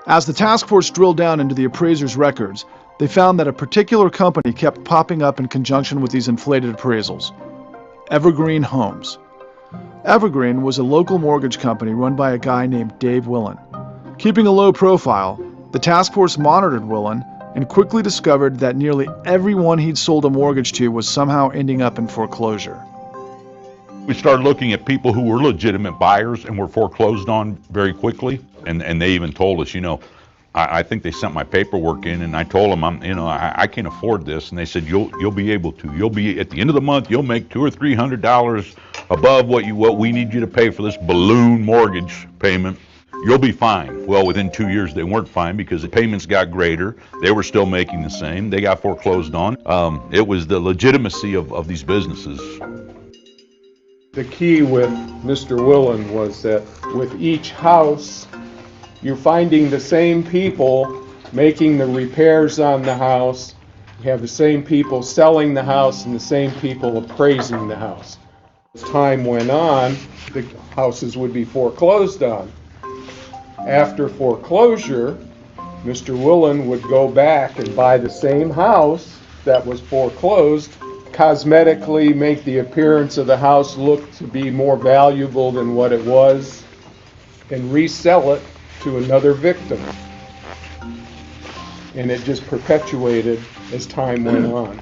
As the task force drilled down into the appraisers' records, they found that a particular company kept popping up in conjunction with these inflated appraisals: Evergreen Homes. Evergreen was a local mortgage company run by a guy named Dave Willen. Keeping a low profile, the task force monitored Willen and quickly discovered that nearly everyone he'd sold a mortgage to was somehow ending up in foreclosure. We started looking at people who were legitimate buyers and were foreclosed on very quickly. And they even told us, I think they sent my paperwork in and I told them, I can't afford this. And they said, you'll be able to. You'll be, at the end of the month, you'll make $200 or $300 above what we need you to pay for this balloon mortgage payment. You'll be fine. Well, within 2 years, they weren't fine because the payments got greater. They were still making the same. They got foreclosed on. It was the legitimacy of these businesses. The key with Mr. Willen was that with each house, you're finding the same people making the repairs on the house. You have the same people selling the house and the same people appraising the house. As time went on, the houses would be foreclosed on. After foreclosure, Mr. Willen would go back and buy the same house that was foreclosed, cosmetically make the appearance of the house look to be more valuable than what it was, and resell it to another victim. And it just perpetuated as time went on.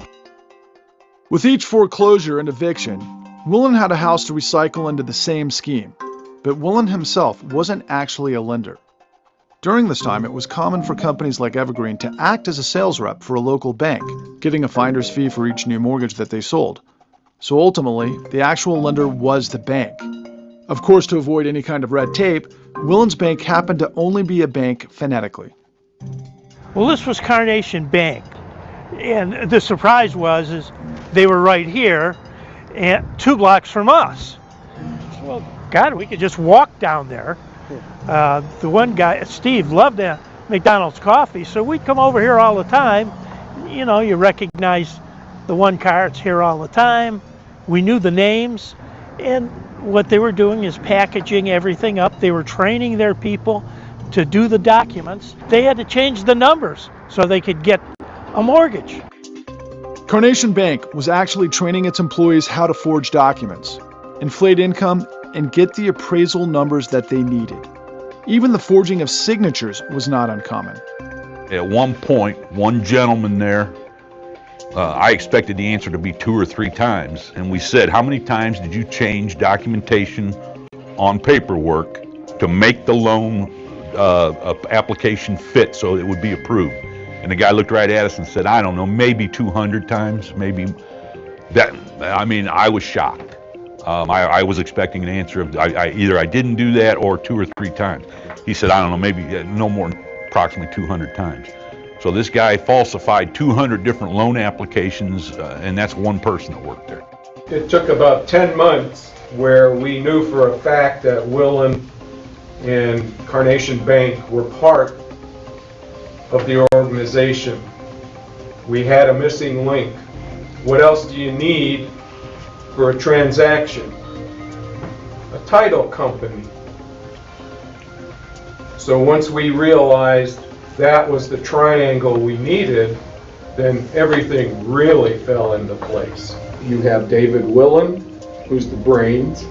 With each foreclosure and eviction, Willen had a house to recycle into the same scheme, but Willen himself wasn't actually a lender. During this time, it was common for companies like Evergreen to act as a sales rep for a local bank, getting a finder's fee for each new mortgage that they sold. So ultimately, the actual lender was the bank. Of course, to avoid any kind of red tape, Willen's bank happened to only be a bank phonetically. Well, this was Carnation Bank, and the surprise was they were right here, and 2 blocks from us. Well, God, we could just walk down there. The one guy, Steve, loved McDonald's coffee, so we'd come over here all the time. You recognize the one car, it's here all the time. We knew the names, and what they were doing is packaging everything up. They were training their people to do the documents. They had to change the numbers so they could get a mortgage. Carnation Bank was actually training its employees how to forge documents, inflate income, and get the appraisal numbers that they needed. Even the forging of signatures was not uncommon. At one point, one gentleman there, I expected the answer to be 2 or 3 times, and we said, how many times did you change documentation on paperwork to make the loan application fit so it would be approved? And the guy looked right at us and said, I don't know, maybe 200 times, maybe that. I was shocked. I was expecting an answer of either I didn't do that or 2 or 3 times. He said, I don't know, maybe no more than approximately 200 times. So this guy falsified 200 different loan applications, and that's one person that worked there. It took about 10 months where we knew for a fact that Willen and Carnation Bank were part of the organization. We had a missing link. What else do you need for a transaction? A title company. So once we realized that was the triangle we needed, then everything really fell into place. You have David Willen, who's the brains.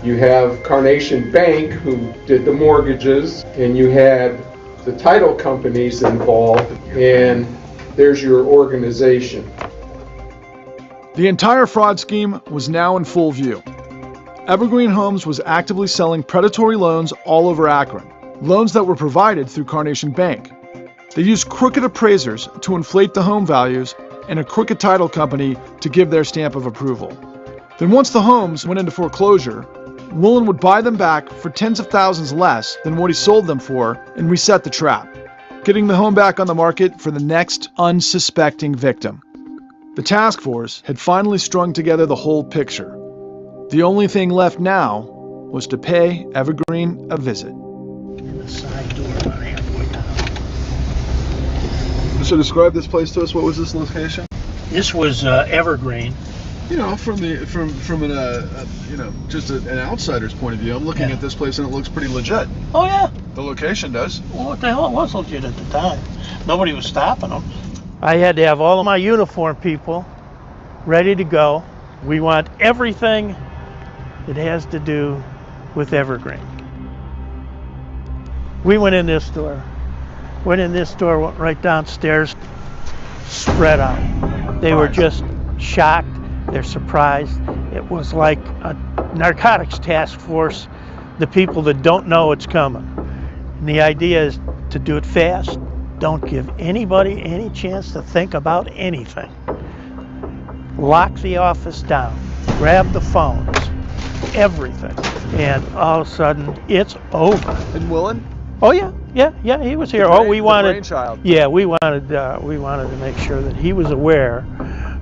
You have Carnation Bank, who did the mortgages, and you had the title companies involved, and there's your organization. The entire fraud scheme was now in full view. Evergreen Homes was actively selling predatory loans all over Akron, loans that were provided through Carnation Bank. They used crooked appraisers to inflate the home values and a crooked title company to give their stamp of approval. Then once the homes went into foreclosure, Woolen would buy them back for tens of thousands less than what he sold them for and reset the trap, getting the home back on the market for the next unsuspecting victim. The task force had finally strung together the whole picture. The only thing left now was to pay Evergreen a visit. So describe this place to us. What was this location? This was Evergreen. You know, from an just an outsider's point of view, I'm looking at this place and it looks pretty legit. Oh yeah. The location does. Well, what the hell, it was legit at the time. Nobody was stopping them. I had to have all of my uniform people ready to go. We want everything that has to do with Evergreen. We went in this door. Went right downstairs, spread out. They were just shocked. They're surprised. It was like a narcotics task force, the people that don't know it's coming. And the idea is to do it fast. Don't give anybody any chance to think about anything. Lock the office down. Grab the phones. Everything. And all of a sudden, it's over. And Woolen? Oh yeah, he was here. We wanted to make sure that he was aware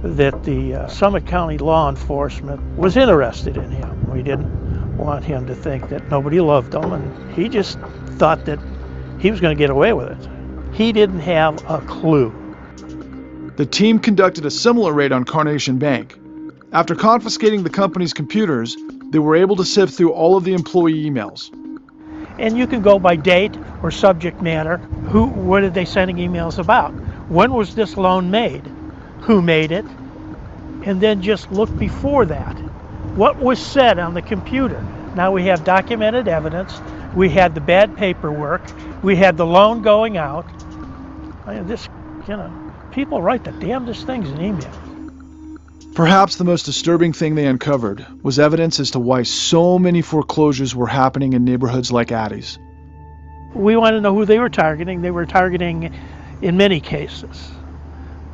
that the Summit County law enforcement was interested in him. We didn't want him to think that nobody loved him, and he just thought that he was going to get away with it. He didn't have a clue. The team conducted a similar raid on Carnation Bank. After confiscating the company's computers, they were able to sift through all of the employee emails. And you can go by date or subject matter. What are they sending emails about? When was this loan made? Who made it? And then just look before that. What was said on the computer? Now we have documented evidence. We had the bad paperwork. We had the loan going out. People write the damnedest things in email. Perhaps the most disturbing thing they uncovered was evidence as to why so many foreclosures were happening in neighborhoods like Addie's. We want to know who they were targeting. They were targeting, in many cases,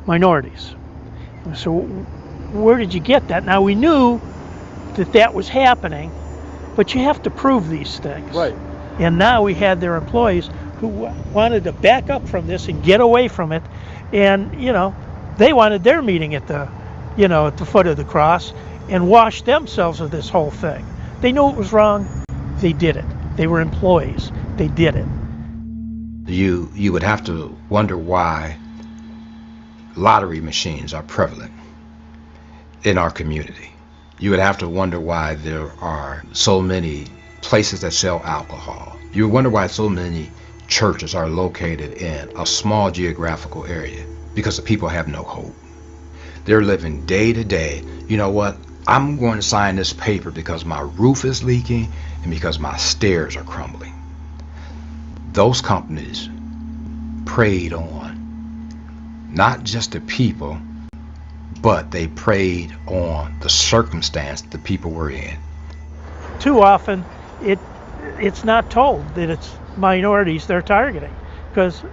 minorities. So where did you get that? Now we knew that was happening, but you have to prove these things. Right. And now we had their employees who wanted to back up from this and get away from it. And, they wanted their meeting at the foot of the cross and wash themselves of this whole thing. They knew it was wrong. They did it. They were employees. They did it. You would have to wonder why lottery machines are prevalent in our community. You would have to wonder why there are so many places that sell alcohol. You would wonder why so many churches are located in a small geographical area, because the people have no hope. They're living day to day. You know what? I'm going to sign this paper because my roof is leaking and because my stairs are crumbling. Those companies preyed on not just the people, but they preyed on the circumstance the people were in. Too often, it's not told that it's minorities they're targeting, because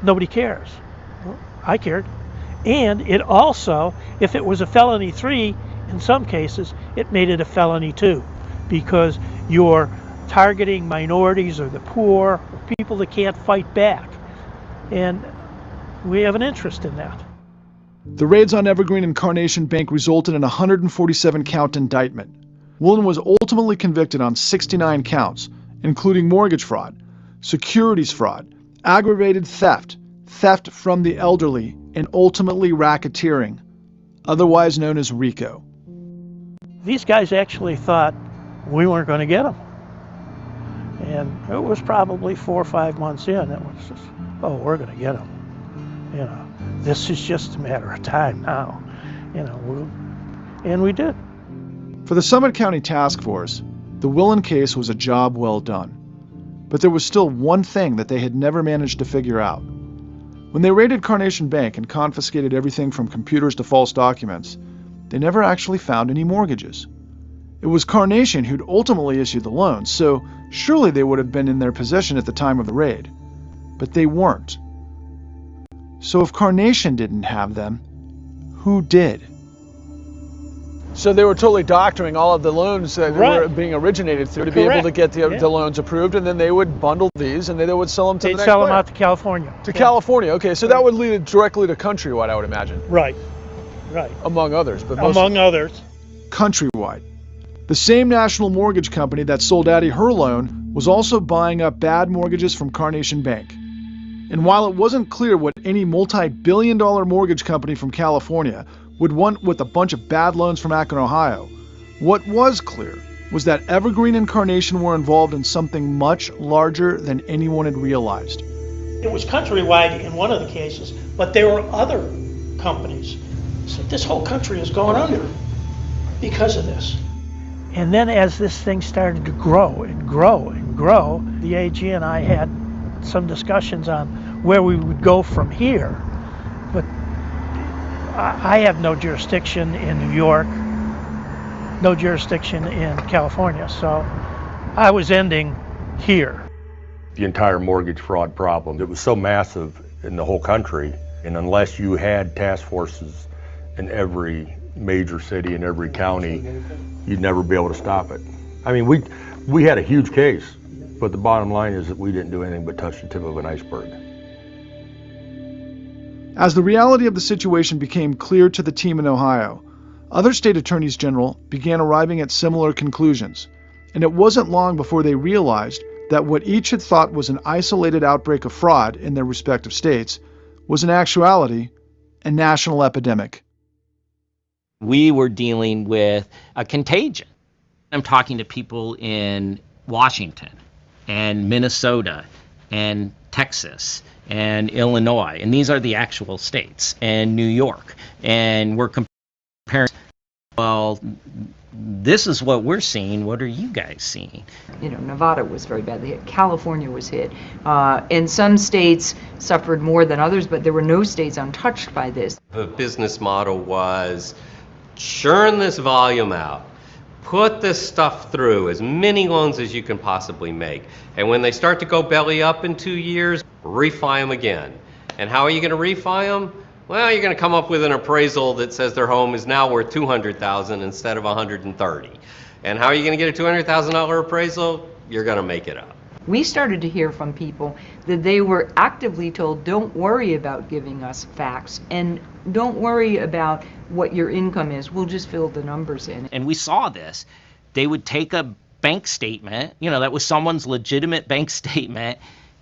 nobody cares. Well, I cared. And it also, if it was a felony 3, in some cases, it made it a felony 2, because you're targeting minorities or the poor, or people that can't fight back. And we have an interest in that. The raids on Evergreen and Carnation Bank resulted in a 147-count indictment. Woolen was ultimately convicted on 69 counts, including mortgage fraud, securities fraud, aggravated theft, theft from the elderly, and ultimately racketeering, otherwise known as RICO. These guys actually thought we weren't going to get them. And it was probably 4 or 5 months in, it was just, we're going to get them. This is just a matter of time now. And we did. For the Summit County Task Force, the Woolen case was a job well done. But there was still one thing that they had never managed to figure out. When they raided Carnation Bank and confiscated everything from computers to false documents, they never actually found any mortgages. It was Carnation who'd ultimately issued the loans, so surely they would have been in their possession at the time of the raid. But they weren't. So if Carnation didn't have them, who did? So they were totally doctoring all of the loans that were being originated through to be able to get the loans approved, and then they would bundle these and then they would sell them to the next They'd sell them player. out to California. To California, okay, so that would lead directly to Countrywide, I would imagine. Right. Among others, but among others. Countrywide. The same national mortgage company that sold Addie her loan was also buying up bad mortgages from Carnation Bank. And while it wasn't clear what any multi-billion-dollar mortgage company from California would want with a bunch of bad loans from Akron, Ohio, what was clear was that Evergreen and Carnation were involved in something much larger than anyone had realized. It was Countrywide in one of the cases, but there were other companies. So this whole country is going under because of this. And then as this thing started to grow and grow and grow, the AG and I had some discussions on where we would go from here. But I have no jurisdiction in New York, no jurisdiction in California, so I was ending here. The entire mortgage fraud problem, it was so massive in the whole country, and unless you had task forces in every major city and every county, you'd never be able to stop it. I mean, we had a huge case, but the bottom line is that we didn't do anything but touch the tip of an iceberg. As the reality of the situation became clear to the team in Ohio, other state attorneys general began arriving at similar conclusions, and it wasn't long before they realized that what each had thought was an isolated outbreak of fraud in their respective states was in actuality a national epidemic. We were dealing with a contagion. I'm talking to people in Washington and Minnesota and Texas and Illinois, and these are the actual states, and New York, and we're comparing, well, this is what we're seeing, what are you guys seeing? You know, Nevada was very badly hit, California was hit, and some states suffered more than others, but there were no states untouched by this. The business model was churn this volume out, put this stuff through, as many loans as you can possibly make, and when they start to go belly up in 2 years, refi them again. And how are you going to refi them? Well, you're going to come up with an appraisal that says their home is now worth $200,000 instead of $130,000. And how are you going to get a $200,000 appraisal? You're going to make it up. We started to hear from people that they were actively told, don't worry about giving us facts, and don't worry about what your income is, we'll just fill the numbers in. And we saw this. They would take a bank statement, you know, that was someone's legitimate bank statement,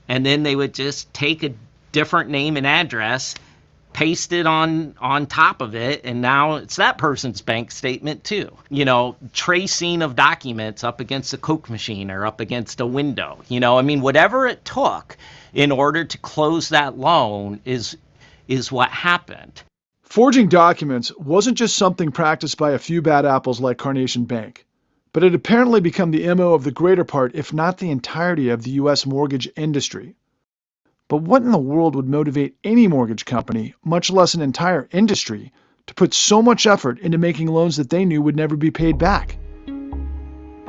and then they would just take a different name and address, paste it on top of it, and now it's that person's bank statement too. You know, tracing of documents up against a Coke machine or up against a window. You know, I mean, whatever it took in order to close that loan is what happened. Forging documents wasn't just something practiced by a few bad apples like Carnation Bank, but it apparently become the MO of the greater part, if not the entirety, of the U.S. mortgage industry. But what in the world would motivate any mortgage company, much less an entire industry, to put so much effort into making loans that they knew would never be paid back?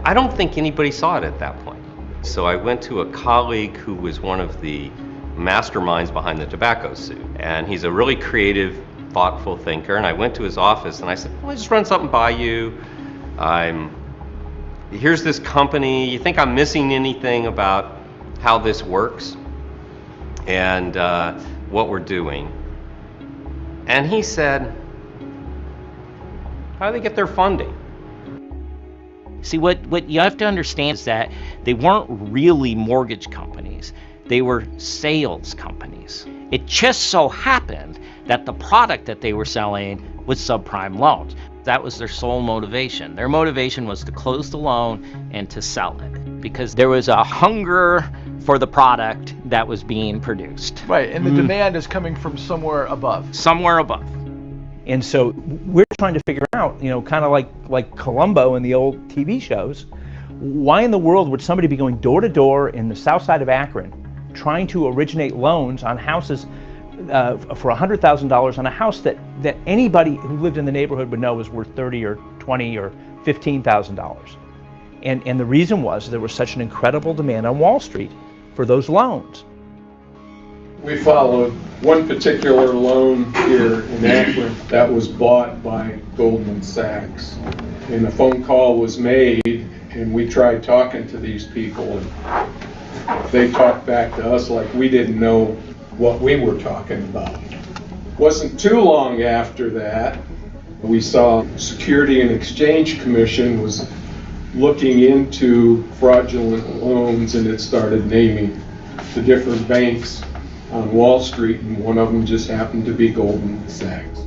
I don't think anybody saw it at that point. So I went to a colleague who was one of the masterminds behind the tobacco suit, and he's a really creative, thoughtful thinker, and I went to his office and I said, well, I just run something by you. Here's this company. You think I'm missing anything about how this works and what we're doing? And he said, how do they get their funding? See, what you have to understand is that they weren't really mortgage companies. They were sales companies. It just so happened that the product that they were selling was subprime loans. That was their sole motivation. Their motivation was to close the loan and to sell it because there was a hunger for the product that was being produced. Right, and the demand is coming from somewhere above. Somewhere above. And so we're trying to figure out, you know, kind of like Columbo in the old TV shows, why in the world would somebody be going door to door in the south side of Akron trying to originate loans on houses for $100,000 on a house that anybody who lived in the neighborhood would know was worth $30,000 or $20,000 or $15,000. And the reason was there was such an incredible demand on Wall Street for those loans. We followed one particular loan here in Akron that was bought by Goldman Sachs. And a phone call was made, and we tried talking to these people, and they talked back to us like we didn't know what we were talking about. Wasn't too long after that, we saw Security and Exchange Commission was looking into fraudulent loans, and it started naming the different banks on Wall Street, and one of them just happened to be Goldman Sachs.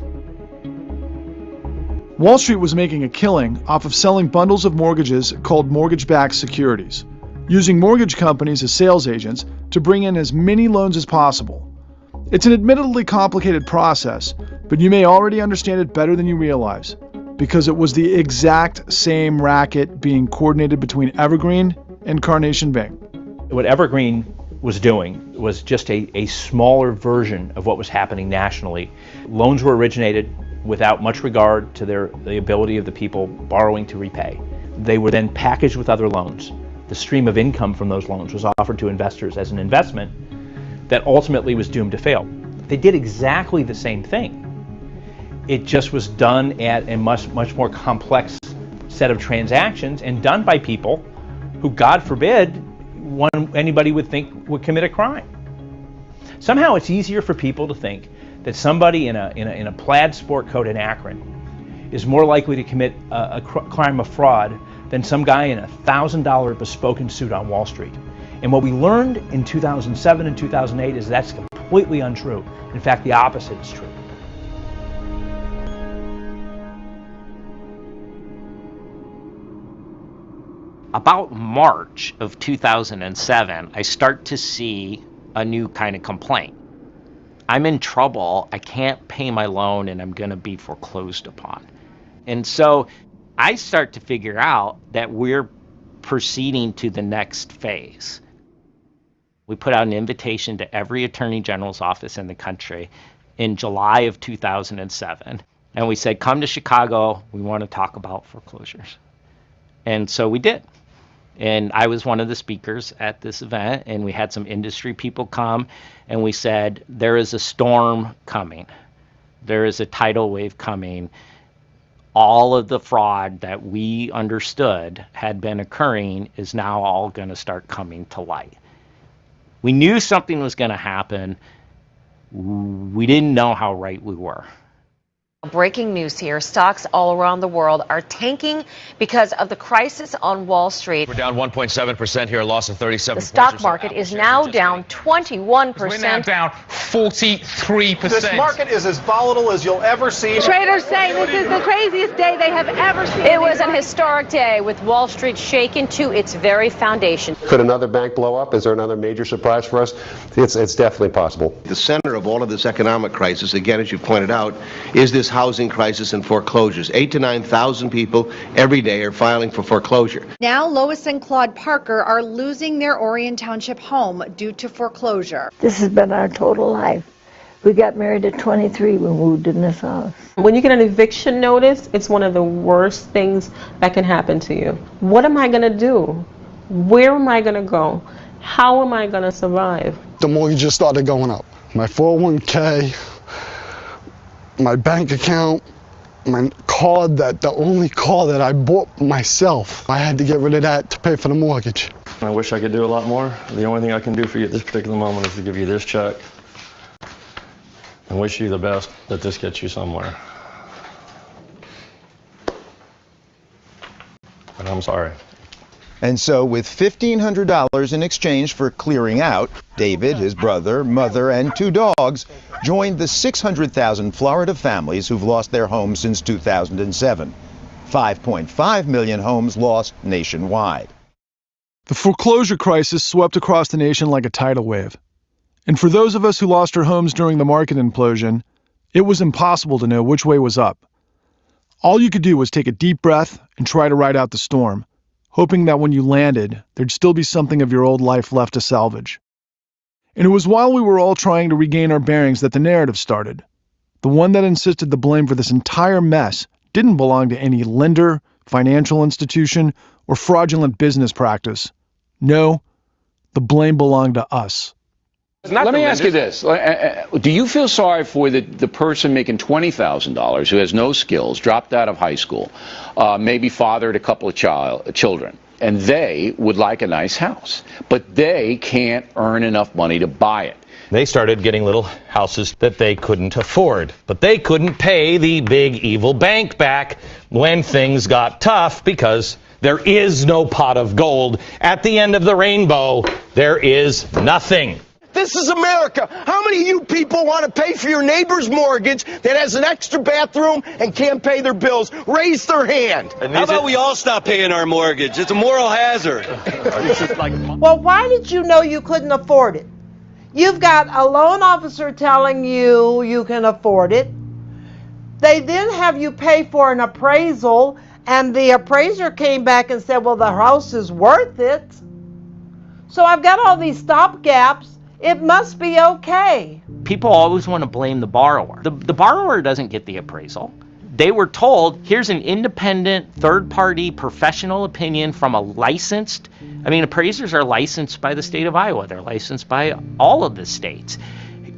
Wall Street was making a killing off of selling bundles of mortgages called mortgage-backed securities, using mortgage companies as sales agents to bring in as many loans as possible. It's an admittedly complicated process, but you may already understand it better than you realize, because it was the exact same racket being coordinated between Evergreen and Carnation Bank. What Evergreen was doing was just a smaller version of what was happening nationally. Loans were originated without much regard to the ability of the people borrowing to repay. They were then packaged with other loans. The stream of income from those loans was offered to investors as an investment that ultimately was doomed to fail. They did exactly the same thing. It just was done at a much more complex set of transactions and done by people who, God forbid, anybody would think would commit a crime. Somehow it's easier for people to think that somebody in a plaid sport coat in Akron is more likely to commit a crime of fraud than some guy in a $1,000 bespoken suit on Wall Street. And what we learned in 2007 and 2008 is that's completely untrue. In fact, the opposite is true. About March of 2007, I start to see a new kind of complaint. I'm in trouble, I can't pay my loan, and I'm going to be foreclosed upon. And so I start to figure out that we're proceeding to the next phase. We put out an invitation to every attorney general's office in the country in July of 2007. And we said, come to Chicago, we want to talk about foreclosures. And so we did. And I was one of the speakers at this event, and we had some industry people come, and we said, there is a storm coming. There is a tidal wave coming. All of the fraud that we understood had been occurring is now all going to start coming to light. We knew something was going to happen. We didn't know how right we were. Breaking news here. Stocks all around the world are tanking because of the crisis on Wall Street. We're down 1.7% here, a loss of 37 The stock market is now down 21%. We're now down 43%. This market is as volatile as you'll ever see. Traders say this is the craziest day they have ever seen. It was an historic day with Wall Street shaken to its very foundation. Could another bank blow up? Is there another major surprise for us? It's definitely possible. The center of all of this economic crisis, again, as you pointed out, is this housing crisis and foreclosures. 8,000 to 9,000 people every day are filing for foreclosure. Now Lois and Claude Parker are losing their Orion Township home due to foreclosure. This has been our total life. We got married at 23 when we moved in this house. When you get an eviction notice, it's one of the worst things that can happen to you. What am I going to do? Where am I going to go? How am I going to survive? The mortgages started going up. My 401k, my bank account, my card, the only car that I bought myself. I had to get rid of that to pay for the mortgage. I wish I could do a lot more. The only thing I can do for you at this particular moment is to give you this check and wish you the best that this gets you somewhere. And I'm sorry. And so with $1,500 in exchange for clearing out, David, his brother, mother, and 2 dogs joined the 600,000 Florida families who've lost their homes since 2007. 5.5 million homes lost nationwide. The foreclosure crisis swept across the nation like a tidal wave. And for those of us who lost our homes during the market implosion, it was impossible to know which way was up. All you could do was take a deep breath and try to ride out the storm, hoping that when you landed, there'd still be something of your old life left to salvage. And it was while we were all trying to regain our bearings that the narrative started. The one that insisted the blame for this entire mess didn't belong to any lender, financial institution, or fraudulent business practice. No, the blame belonged to us. Let me ask you this. Do you feel sorry for the person making $20,000 who has no skills, dropped out of high school, maybe fathered a couple of children, and they would like a nice house, but they can't earn enough money to buy it? They started getting little houses that they couldn't afford, but they couldn't pay the big evil bank back when things got tough because there is no pot of gold. At the end of the rainbow, there is nothing. This is America. How many of you people want to pay for your neighbor's mortgage that has an extra bathroom and can't pay their bills? Raise their hand. How about we all stop paying our mortgage? It's a moral hazard. Well, why did you know you couldn't afford it? You've got a loan officer telling you you can afford it. They then have you pay for an appraisal, and the appraiser came back and said, well, the house is worth it. So I've got all these stopgaps. It must be okay. People always want to blame the borrower. The borrower doesn't get the appraisal. They were told, here's an independent, third-party, professional opinion from a licensed, appraisers are licensed by the state of Iowa. They're licensed by all of the states.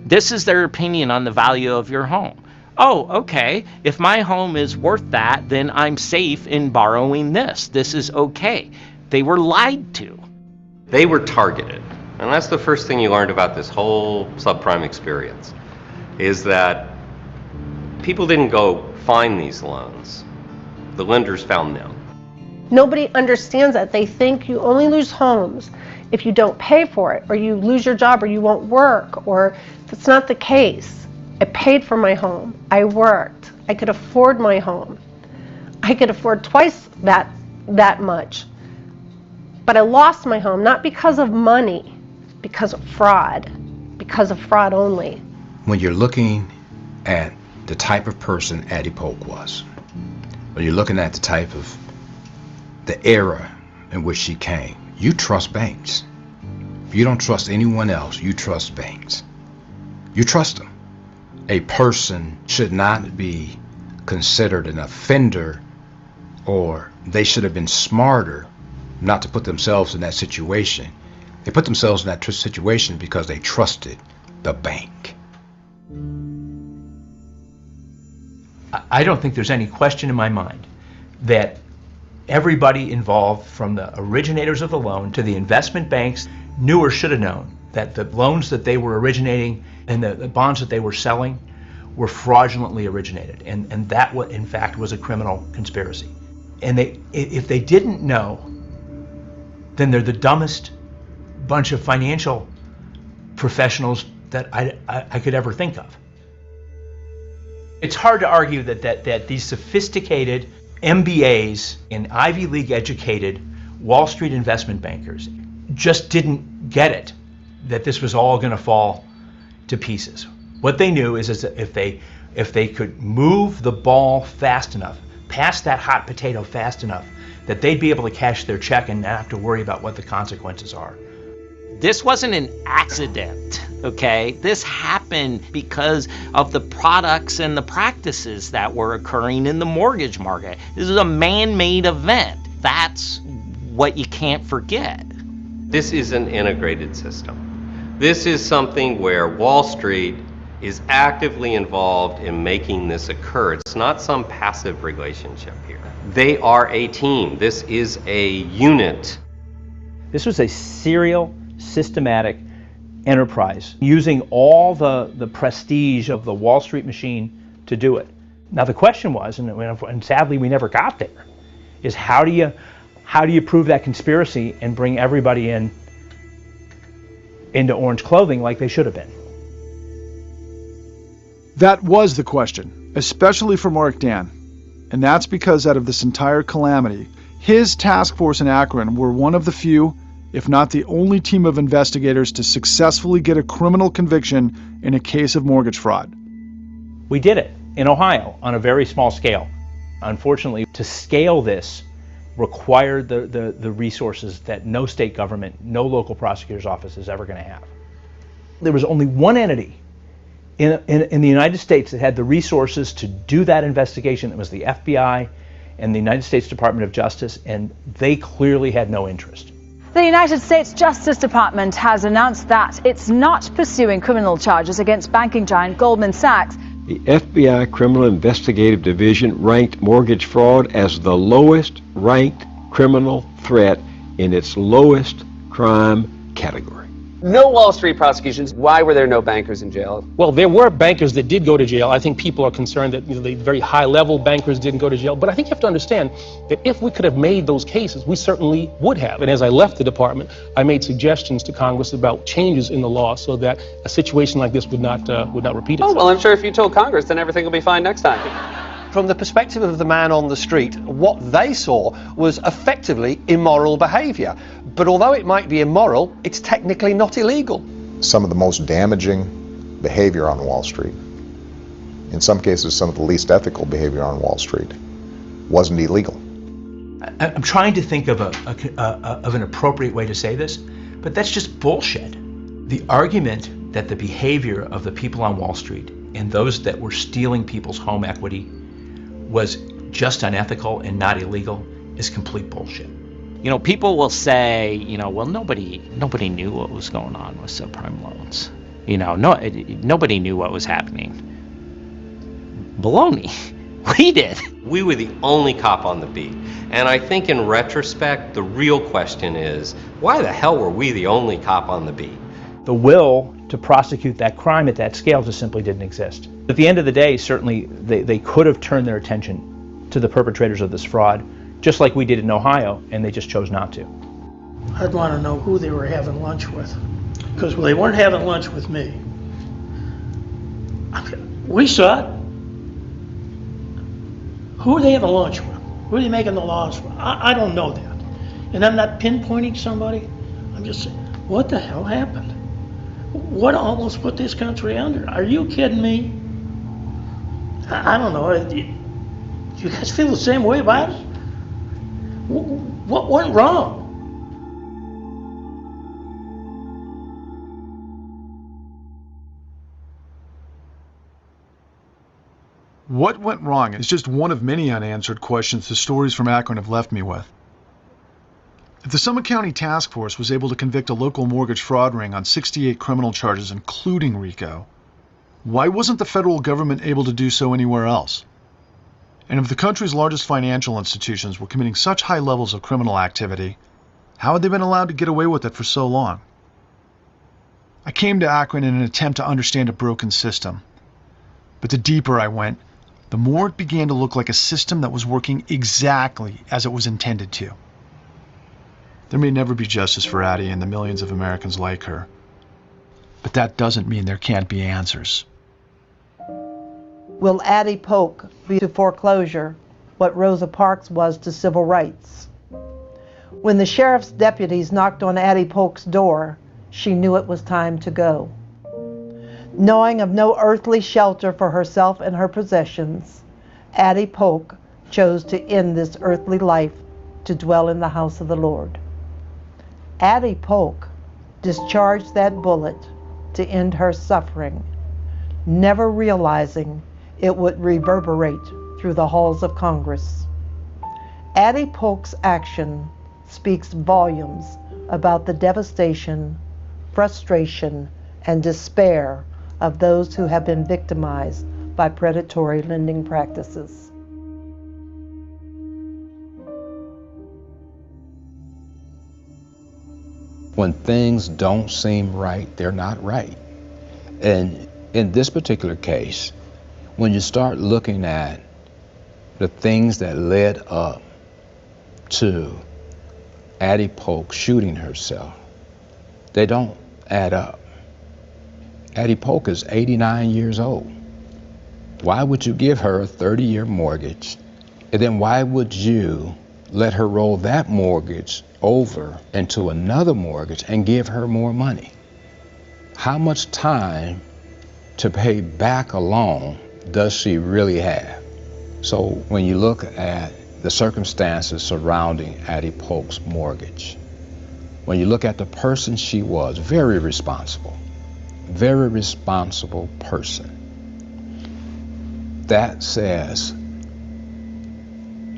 This is their opinion on the value of your home. Oh, okay, if my home is worth that, then I'm safe in borrowing this. This is okay. They were lied to. They were targeted. And that's the first thing you learned about this whole subprime experience, is that people didn't go find these loans. The lenders found them. Nobody understands that. They think you only lose homes if you don't pay for it, or you lose your job, or you won't work, or that's not the case. I paid for my home. I worked. I could afford my home. I could afford twice that much. But I lost my home, not because of money, because of fraud only. When you're looking at the type of person Addie Polk was, or you're looking at the type of the era in which she came, you trust banks. You don't trust anyone else, you trust banks. You trust them. A person should not be considered an offender, or they should have been smarter not to put themselves in that situation. They put themselves in that situation because they trusted the bank. I don't think there's any question in my mind that everybody involved, from the originators of the loan to the investment banks, knew or should have known that the loans that they were originating and the bonds that they were selling were fraudulently originated, and that what in fact was a criminal conspiracy. And if they didn't know, then they're the dumbest bunch of financial professionals that I could ever think of. It's hard to argue that these sophisticated MBAs and Ivy League educated Wall Street investment bankers just didn't get it, that this was all going to fall to pieces. What they knew is that if they could move the ball fast enough, pass that hot potato fast enough, that they'd be able to cash their check and not have to worry about what the consequences are. This wasn't an accident, okay? This happened because of the products and the practices that were occurring in the mortgage market. This is a man-made event. That's what you can't forget. This is an integrated system. This is something where Wall Street is actively involved in making this occur. It's not some passive relationship here. They are a team. This is a unit. This was a serial, systematic enterprise using all the prestige of the Wall Street machine to do it. Now the question was, and sadly we never got there, is how do you prove that conspiracy and bring everybody into orange clothing like they should have been? That was the question, especially for Mark Dan. And that's because out of this entire calamity, his task force in Akron were one of the few, if not the only team of investigators to successfully get a criminal conviction in a case of mortgage fraud. We did it in Ohio on a very small scale. Unfortunately, to scale this required the resources that no state government, no local prosecutor's office is ever going to have. There was only one entity in the United States that had the resources to do that investigation. It was the FBI and the United States Department of Justice, and they clearly had no interest. The United States Justice Department has announced that it's not pursuing criminal charges against banking giant Goldman Sachs. The FBI Criminal Investigative Division ranked mortgage fraud as the lowest ranked criminal threat in its lowest crime category. No Wall Street prosecutions. Why were there no bankers in jail? Well, there were bankers that did go to jail. I think people are concerned that the very high-level bankers didn't go to jail. But I think you have to understand that if we could have made those cases, we certainly would have. And as I left the department, I made suggestions to Congress about changes in the law so that a situation like this would not repeat itself. Oh, well, I'm sure if you told Congress, then everything will be fine next time. From the perspective of the man on the street, what they saw was effectively immoral behaviour. But although it might be immoral, it's technically not illegal. Some of the most damaging behavior on Wall Street, in some cases some of the least ethical behavior on Wall Street, wasn't illegal. I'm trying to think of an appropriate way to say this, but that's just bullshit. The argument that the behavior of the people on Wall Street and those that were stealing people's home equity was just unethical and not illegal is complete bullshit. You know, people will say, you know, well, nobody knew what was going on with subprime loans. You know, nobody knew what was happening. Baloney. We did. We were the only cop on the beat. And I think in retrospect, the real question is, why the hell were we the only cop on the beat? The will to prosecute that crime at that scale just simply didn't exist. At the end of the day, certainly they could have turned their attention to the perpetrators of this fraud, just like we did in Ohio, and they just chose not to. I'd want to know who they were having lunch with, because they weren't having lunch with me. We saw it. Who are they having lunch with? Who are they making the laws for? I don't know that. And I'm not pinpointing somebody. I'm just saying, what the hell happened? What almost put this country under? Are you kidding me? I don't know. Do you guys feel the same way about it? What went wrong? What went wrong is just one of many unanswered questions the stories from Akron have left me with. If the Summit County Task Force was able to convict a local mortgage fraud ring on 68 criminal charges, including RICO, why wasn't the federal government able to do so anywhere else? And if the country's largest financial institutions were committing such high levels of criminal activity, how had they been allowed to get away with it for so long? I came to Akron in an attempt to understand a broken system. But the deeper I went, the more it began to look like a system that was working exactly as it was intended to. There may never be justice for Addie and the millions of Americans like her, but that doesn't mean there can't be answers. Will Addie Polk be to foreclosure what Rosa Parks was to civil rights? When the sheriff's deputies knocked on Addie Polk's door, she knew it was time to go. Knowing of no earthly shelter for herself and her possessions, Addie Polk chose to end this earthly life to dwell in the house of the Lord. Addie Polk discharged that bullet to end her suffering, never realizing it would reverberate through the halls of Congress. Addie Polk's action speaks volumes about the devastation, frustration, and despair of those who have been victimized by predatory lending practices. When things don't seem right, they're not right. And in this particular case, when you start looking at the things that led up to Addie Polk shooting herself, they don't add up. Addie Polk is 89 years old. Why would you give her a 30-year mortgage? And then why would you let her roll that mortgage over into another mortgage and give her more money? How much time to pay back a loan does she really have? So when you look at the circumstances surrounding Addie Polk's mortgage, when you look at the person she was, very responsible, very responsible person. That says,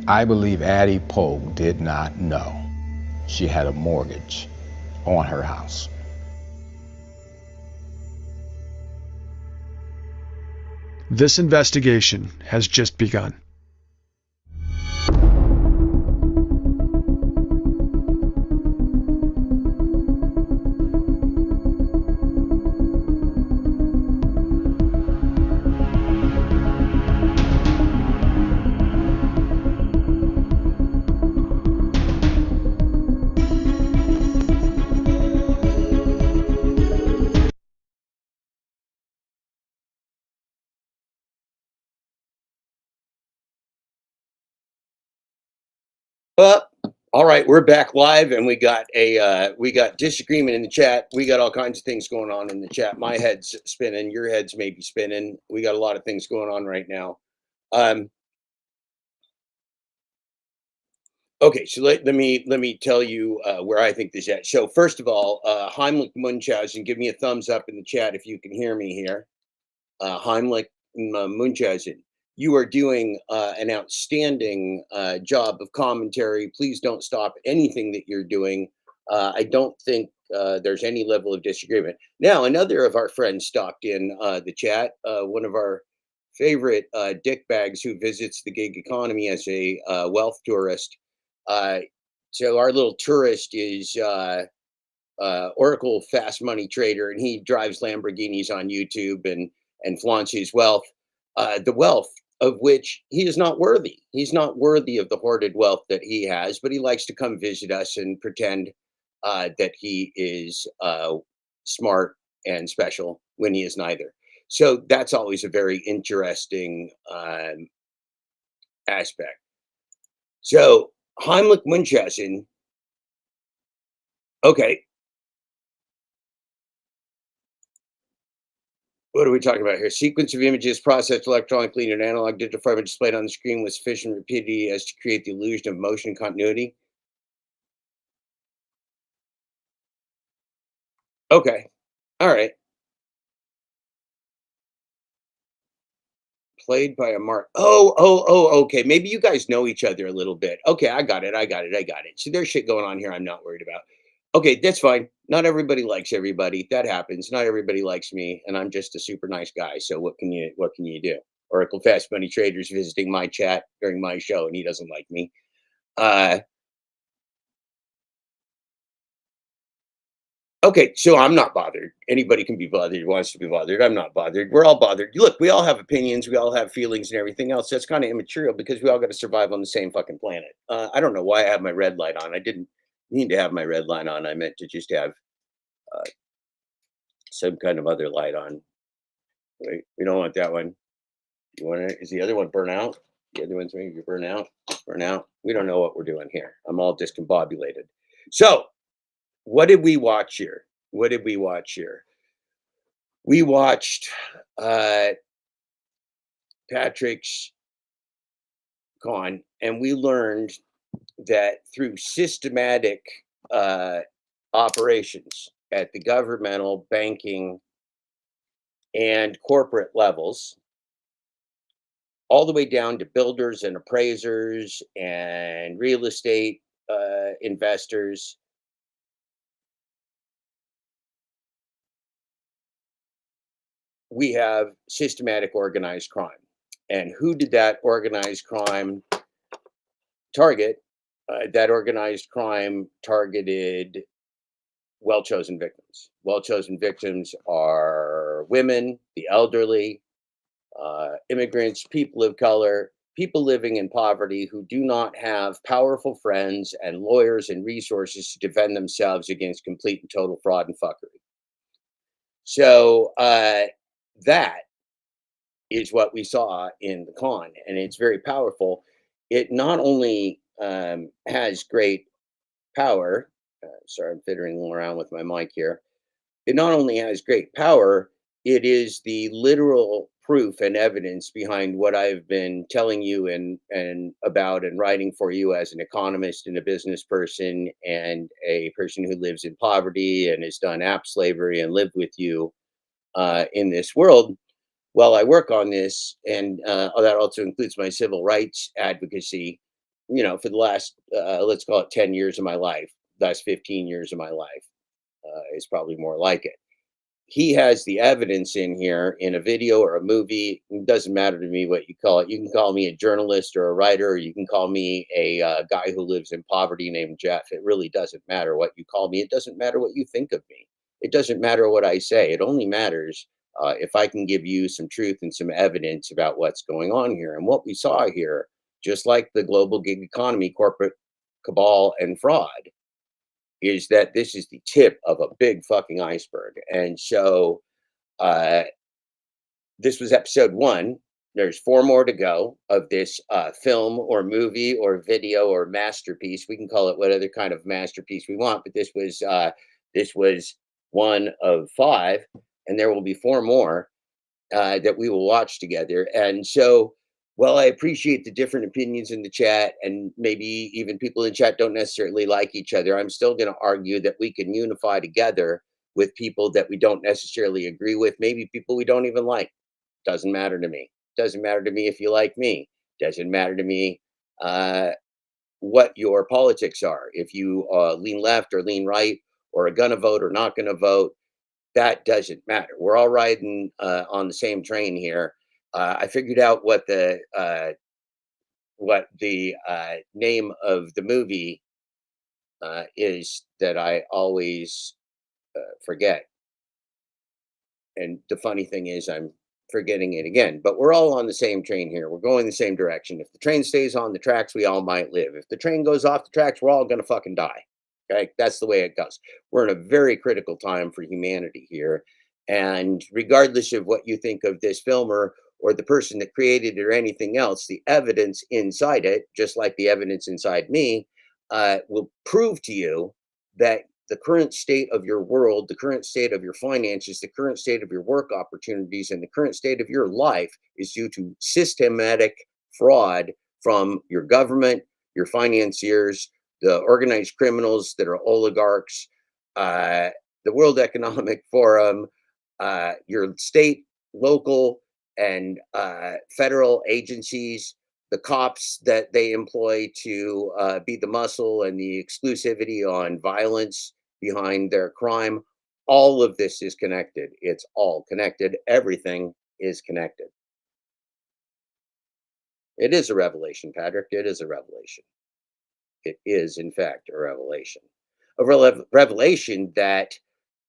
I believe Addie Polk did not know she had a mortgage on her house. This investigation has just begun. All right, we're back live, and we got disagreement in the chat. We got all kinds of things going on in the chat. My head's spinning, your head's maybe spinning. We got a lot of things going on right now. Okay, so let me tell you where I think this is at. So first of all, Heimlich Munchausen, give me a thumbs up in the chat if you can hear me here. Heimlich Munchausen. You are doing an outstanding job of commentary. Please don't stop anything that you're doing. I don't think there's any level of disagreement. Now, another of our friends stopped in the chat, one of our favorite dickbags who visits the gig economy as a wealth tourist. So our little tourist is Oracle Fast Money Trader, and he drives Lamborghinis on YouTube and flaunts his wealth. The wealth of which he is not worthy. He's not worthy of the hoarded wealth that he has, but he likes to come visit us and pretend that he is smart and special when he is neither. So that's always a very interesting aspect. So Heimlich Munchausen, okay. What are we talking about here? Sequence of images processed electronically in an analog digital format displayed on the screen with sufficient rapidity as to create the illusion of motion continuity. Okay. All right. Played by a mark. Oh, okay. Maybe you guys know each other a little bit. Okay, I got it. So there's shit going on here I'm not worried about. Okay, that's fine. Not everybody likes everybody. That happens. Not everybody likes me, and I'm just a super nice guy. So what can you do? Oracle Fast Money Traders visiting my chat during my show, and he doesn't like me. Okay, so I'm not bothered. Anybody can be bothered, wants to be bothered. I'm not bothered. We're all bothered. Look, we all have opinions. We all have feelings and everything else. That's kind of immaterial because we all got to survive on the same fucking planet. I don't know why I have my red light on. I didn't mean to have my red light on. I meant to just have some kind of other light on. Wait, we don't want that one. You want to? Is the other one burn out? The other one's maybe burn out. Burn out. We don't know what we're doing here. I'm all discombobulated. So, what did we watch here? We watched Patrick's con, and we learned that through systematic operations at the governmental, banking, and corporate levels, all the way down to builders and appraisers and real estate investors, we have systematic organized crime. And who did that organized crime target? That organized crime targeted well-chosen victims. Well-chosen victims are women, the elderly, immigrants, people of color, people living in poverty who do not have powerful friends and lawyers and resources to defend themselves against complete and total fraud and fuckery. So that is what we saw in the con, and it's very powerful. It not only has great power. Sorry, I'm fiddling around with my mic here. It not only has great power, it is the literal proof and evidence behind what I've been telling you and about and writing for you as an economist and a business person and a person who lives in poverty and has done app slavery and lived with you in this world while I work on this, and that also includes my civil rights advocacy. You know, for the last let's call it 10 years of my life, last 15 years of my life is probably more like it. He has the evidence in here in a video or a movie. It doesn't matter to me what you call it. You can call me a journalist or a writer, or you can call me a guy who lives in poverty named Jeff. It really doesn't matter what you call me. It doesn't matter what you think of me. It doesn't matter what I say. It only matters if I can give you some truth and some evidence about what's going on here. And what we saw here, just like the global gig economy, corporate cabal, and fraud, is that this is the tip of a big fucking iceberg. And so this was episode 1. There's 4 more to go of this film or movie or video or masterpiece. We can call it what other kind of masterpiece we want, but this was 1 of 5, and there will be 4 more that we will watch together. And so, well, I appreciate the different opinions in the chat, and maybe even people in chat don't necessarily like each other. I'm still going to argue that we can unify together with people that we don't necessarily agree with, maybe people we don't even like. Doesn't matter to me. Doesn't matter to me if you like me. Doesn't matter to me what your politics are. If you lean left or lean right, or are going to vote or not going to vote, that doesn't matter. We're all riding on the same train here. I figured out what the name of the movie is that I always forget. And the funny thing is, I'm forgetting it again. But we're all on the same train here. We're going the same direction. If the train stays on the tracks, we all might live. If the train goes off the tracks, we're all going to fucking die. Okay, that's the way it goes. We're in a very critical time for humanity here. And regardless of what you think of this film or the person that created it or anything else, the evidence inside it, just like the evidence inside me, will prove to you that the current state of your world, the current state of your finances, the current state of your work opportunities, and the current state of your life is due to systematic fraud from your government, your financiers, the organized criminals that are oligarchs, the World Economic Forum, your state, local, and federal agencies, the cops that they employ to be the muscle and the exclusivity on violence behind their crime. All of this is connected. It's all connected. Everything is connected. It is a revelation, Patrick. It is a revelation. It is, in fact, a revelation. A revelation that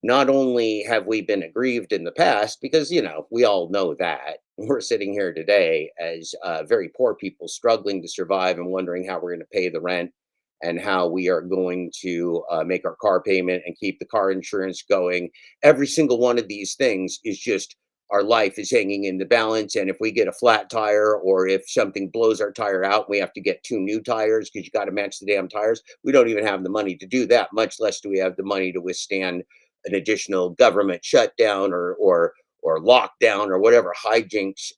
not only have we been aggrieved in the past, because, you know, we all know that. We're sitting here today as very poor people struggling to survive and wondering how we're going to pay the rent and how we are going to make our car payment and keep the car insurance going. Every single one of these things is just our life is hanging in the balance. And if we get a flat tire, or if something blows our tire out, we have to get 2 new tires because you got to match the damn tires. We don't even have the money to do that, much less do we have the money to withstand an additional government shutdown or lockdown or whatever hijinks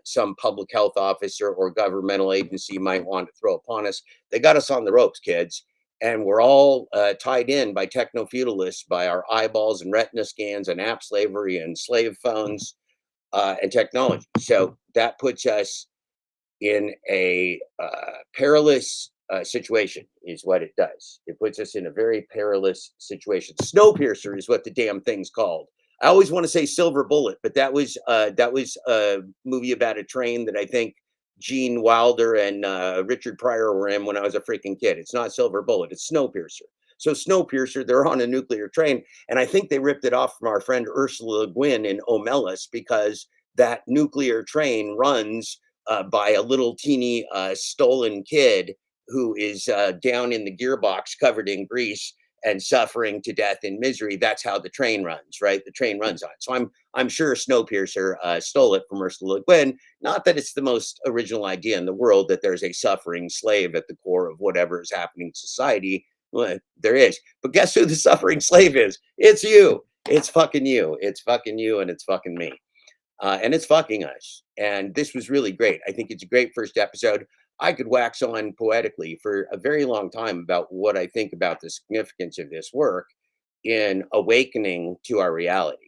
some public health officer or governmental agency might want to throw upon us. They got us on the ropes, kids. And we're all tied in by techno-feudalists, by our eyeballs and retina scans and app slavery and slave phones and technology. So that puts us in a perilous situation, is what it does. It puts us in a very perilous situation. Snowpiercer is what the damn thing's called. I always want to say Silver Bullet, but that was a movie about a train that I think Gene Wilder and Richard Pryor were in when I was a freaking kid. It's not Silver Bullet, it's Snowpiercer. So Snowpiercer, they're on a nuclear train, and I think they ripped it off from our friend Ursula Le Guin in Omelas, because that nuclear train runs by a little teeny stolen kid who is down in the gearbox covered in grease and suffering to death in misery. That's how the train runs, right? The train runs on it. So I'm sure Snowpiercer stole it from Ursula Le Guin. Not that it's the most original idea in the world that there's a suffering slave at the core of whatever is happening in society. Well, there is. But guess who the suffering slave is? It's you. It's fucking you. It's fucking you, and it's fucking me. And it's fucking us. And this was really great. I think it's a great first episode. I could wax on poetically for a very long time about what I think about the significance of this work in awakening to our reality.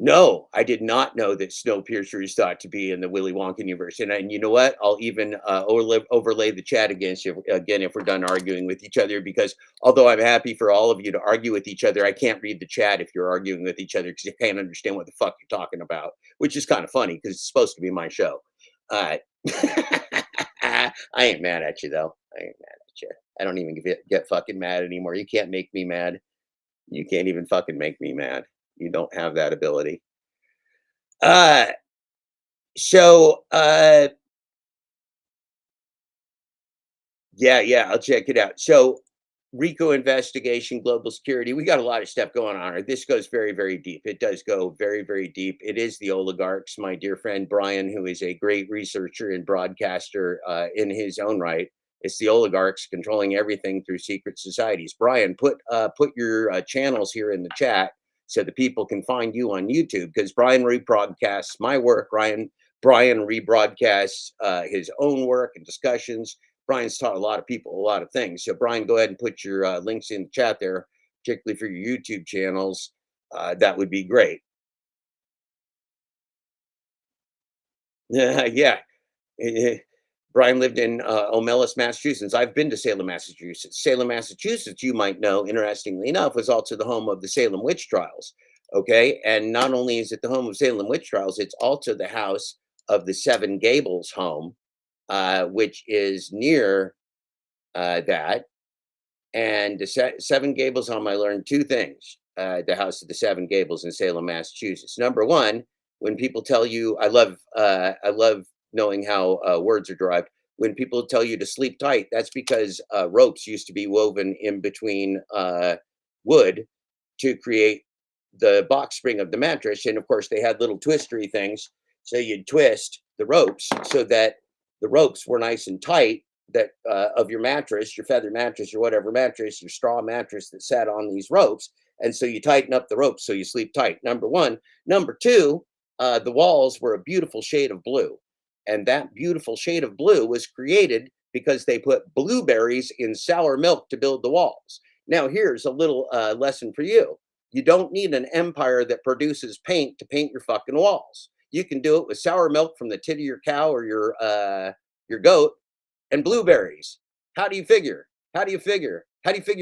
No, I did not know that Snowpiercer is thought to be in the Willy Wonka universe. And you know what? I'll even overlay the chat against you again if we're done arguing with each other. Because although I'm happy for all of you to argue with each other, I can't read the chat if you're arguing with each other because you can't understand what the fuck you're talking about. Which is kind of funny because it's supposed to be my show. I ain't mad at you though. I ain't mad at you. I don't even get fucking mad anymore. You can't make me mad. You can't even fucking make me mad. You don't have that ability. So yeah, I'll check it out. So RICO investigation, global security. We got a lot of stuff going on here. This goes very, very deep. It does go very, very deep. It is the oligarchs. My dear friend Brian, who is a great researcher and broadcaster in his own right. It's the oligarchs controlling everything through secret societies. Brian, put your channels here in the chat so the people can find you on YouTube, because Brian rebroadcasts my work. Brian rebroadcasts his own work and discussions. Brian's taught a lot of people a lot of things. So Brian, go ahead and put your links in the chat there, particularly for your YouTube channels. That would be great. Yeah. Brian lived in O'Mellis, Massachusetts. I've been to Salem, Massachusetts. Salem, Massachusetts, you might know, interestingly enough, was also the home of the Salem witch trials. Okay. And not only is it the home of Salem witch trials, it's also the house of the Seven Gables home, which is near that. And the Seven Gables home, I learned two things. The house of the Seven Gables in Salem, Massachusetts. Number one, when people tell you, I love knowing how words are derived. When people tell you to sleep tight, that's because ropes used to be woven in between wood to create the box spring of the mattress. And of course, they had little twistery things. So you'd twist the ropes so that the ropes were nice and tight, that of your mattress, your feather mattress or whatever mattress, your straw mattress that sat on these ropes. And so you tighten up the ropes so you sleep tight. Number one. Number two, the walls were a beautiful shade of blue. And that beautiful shade of blue was created because they put blueberries in sour milk to build the walls. Now, here's a little lesson for you. You don't need an empire that produces paint to paint your fucking walls. You can do it with sour milk from the tit of your cow or your goat and blueberries. How do you figure? How do you figure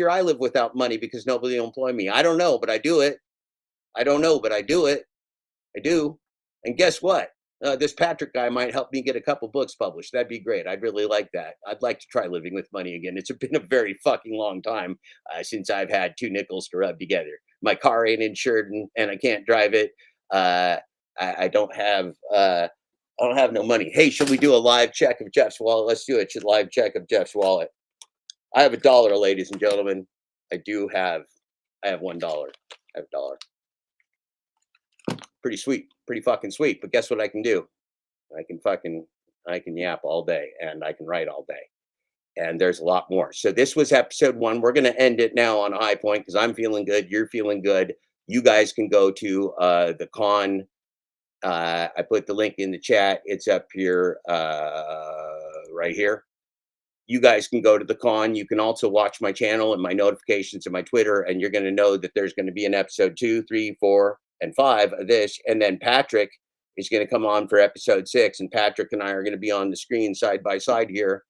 I live without money because nobody will employ me? I don't know, but I do it. I don't know, but I do it. I do. And guess what? This Patrick guy might help me get a couple books published. That'd be great. I'd really like that. I'd like to try living with money again. It's been a very fucking long time since I've had two nickels to rub together. My car ain't insured and I can't drive it. I don't have no money. Hey, should we do a live check of Jeff's wallet? Let's do it. Live check of Jeff's wallet. I have $1, ladies and gentlemen. I have $1. I have $1. Pretty sweet, pretty fucking sweet. But guess what I can do? I can yap all day and I can write all day. And there's a lot more. So this was episode 1. We're going to end it now on a high point because I'm feeling good. You're feeling good. You guys can go to the con. I put the link in the chat. It's up here, right here. You guys can go to the con. You can also watch my channel and my notifications and my Twitter, and you're going to know that there's going to be an episode 2, 3, 4, and 5 of this. And then Patrick is going to come on for episode 6, and Patrick and I are going to be on the screen side by side here,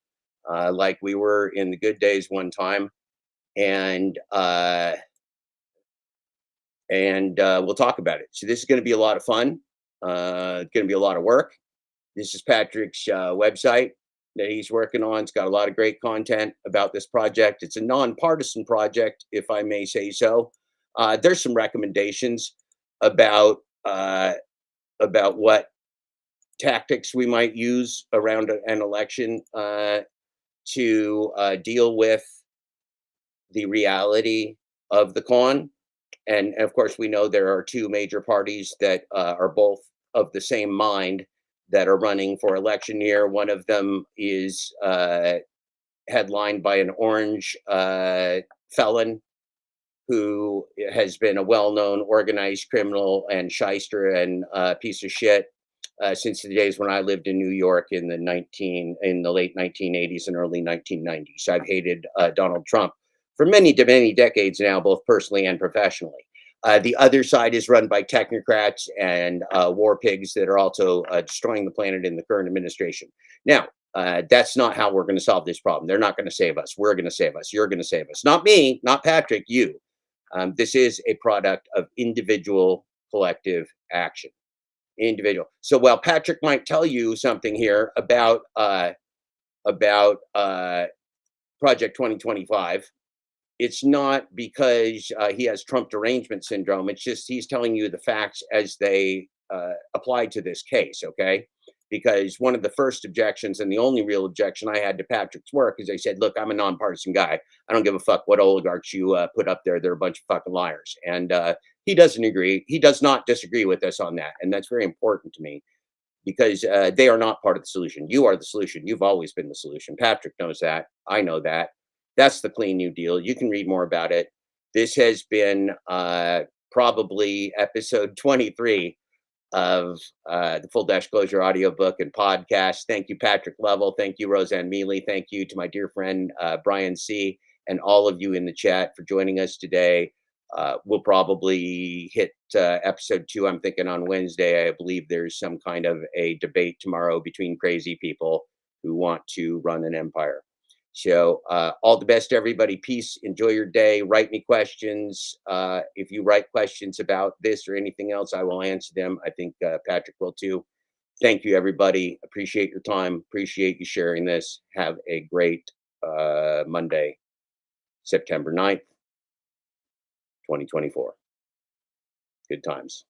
like we were in the good days one time. And we'll talk about it. So this is going to be a lot of fun. It's going to be a lot of work. This is Patrick's website that he's working on. It's got a lot of great content about this project. It's a nonpartisan project, if I may say so. There's some recommendations about what tactics we might use around an election to deal with the reality of the con. And of course, we know there are 2 major parties that are both of the same mind that are running for election year. One of them is headlined by an orange felon who has been a well-known organized criminal and shyster and piece of shit since the days when I lived in New York in the late 1980s and early 1990s. I've hated Donald Trump for many decades now, both personally and professionally. The other side is run by technocrats and war pigs that are also destroying the planet in the current administration. Now, that's not how we're going to solve this problem. They're not going to save us. We're going to save us. You're going to save us. Not me, not Patrick, you. This is a product of individual collective action. Individual. So while Patrick might tell you something here about Project 2025, it's not because he has Trump derangement syndrome. It's just he's telling you the facts as they apply to this case, okay? Because one of the first objections and the only real objection I had to Patrick's work is I said, look, I'm a nonpartisan guy. I don't give a fuck what oligarchs you put up there. They're a bunch of fucking liars. And he doesn't agree. He does not disagree with us on that. And that's very important to me because they are not part of the solution. You are the solution. You've always been the solution. Patrick knows that. I know that. That's the Clean New Deal. You can read more about it. This has been probably episode 23 of the Full Disclosure audiobook and podcast. Thank you, Patrick Lovell. Thank you, Roseanne Mealy. Thank you to my dear friend, Brian C., and all of you in the chat for joining us today. We'll probably hit episode 2, I'm thinking, on Wednesday. I believe there's some kind of a debate tomorrow between crazy people who want to run an empire. So all the best to everybody. Peace. Enjoy your day. Write me questions. If you write questions about this or anything else, I will answer them. I think Patrick will too. Thank you, everybody. Appreciate your time. Appreciate you sharing this. Have a great Monday, September 9th, 2024. Good times.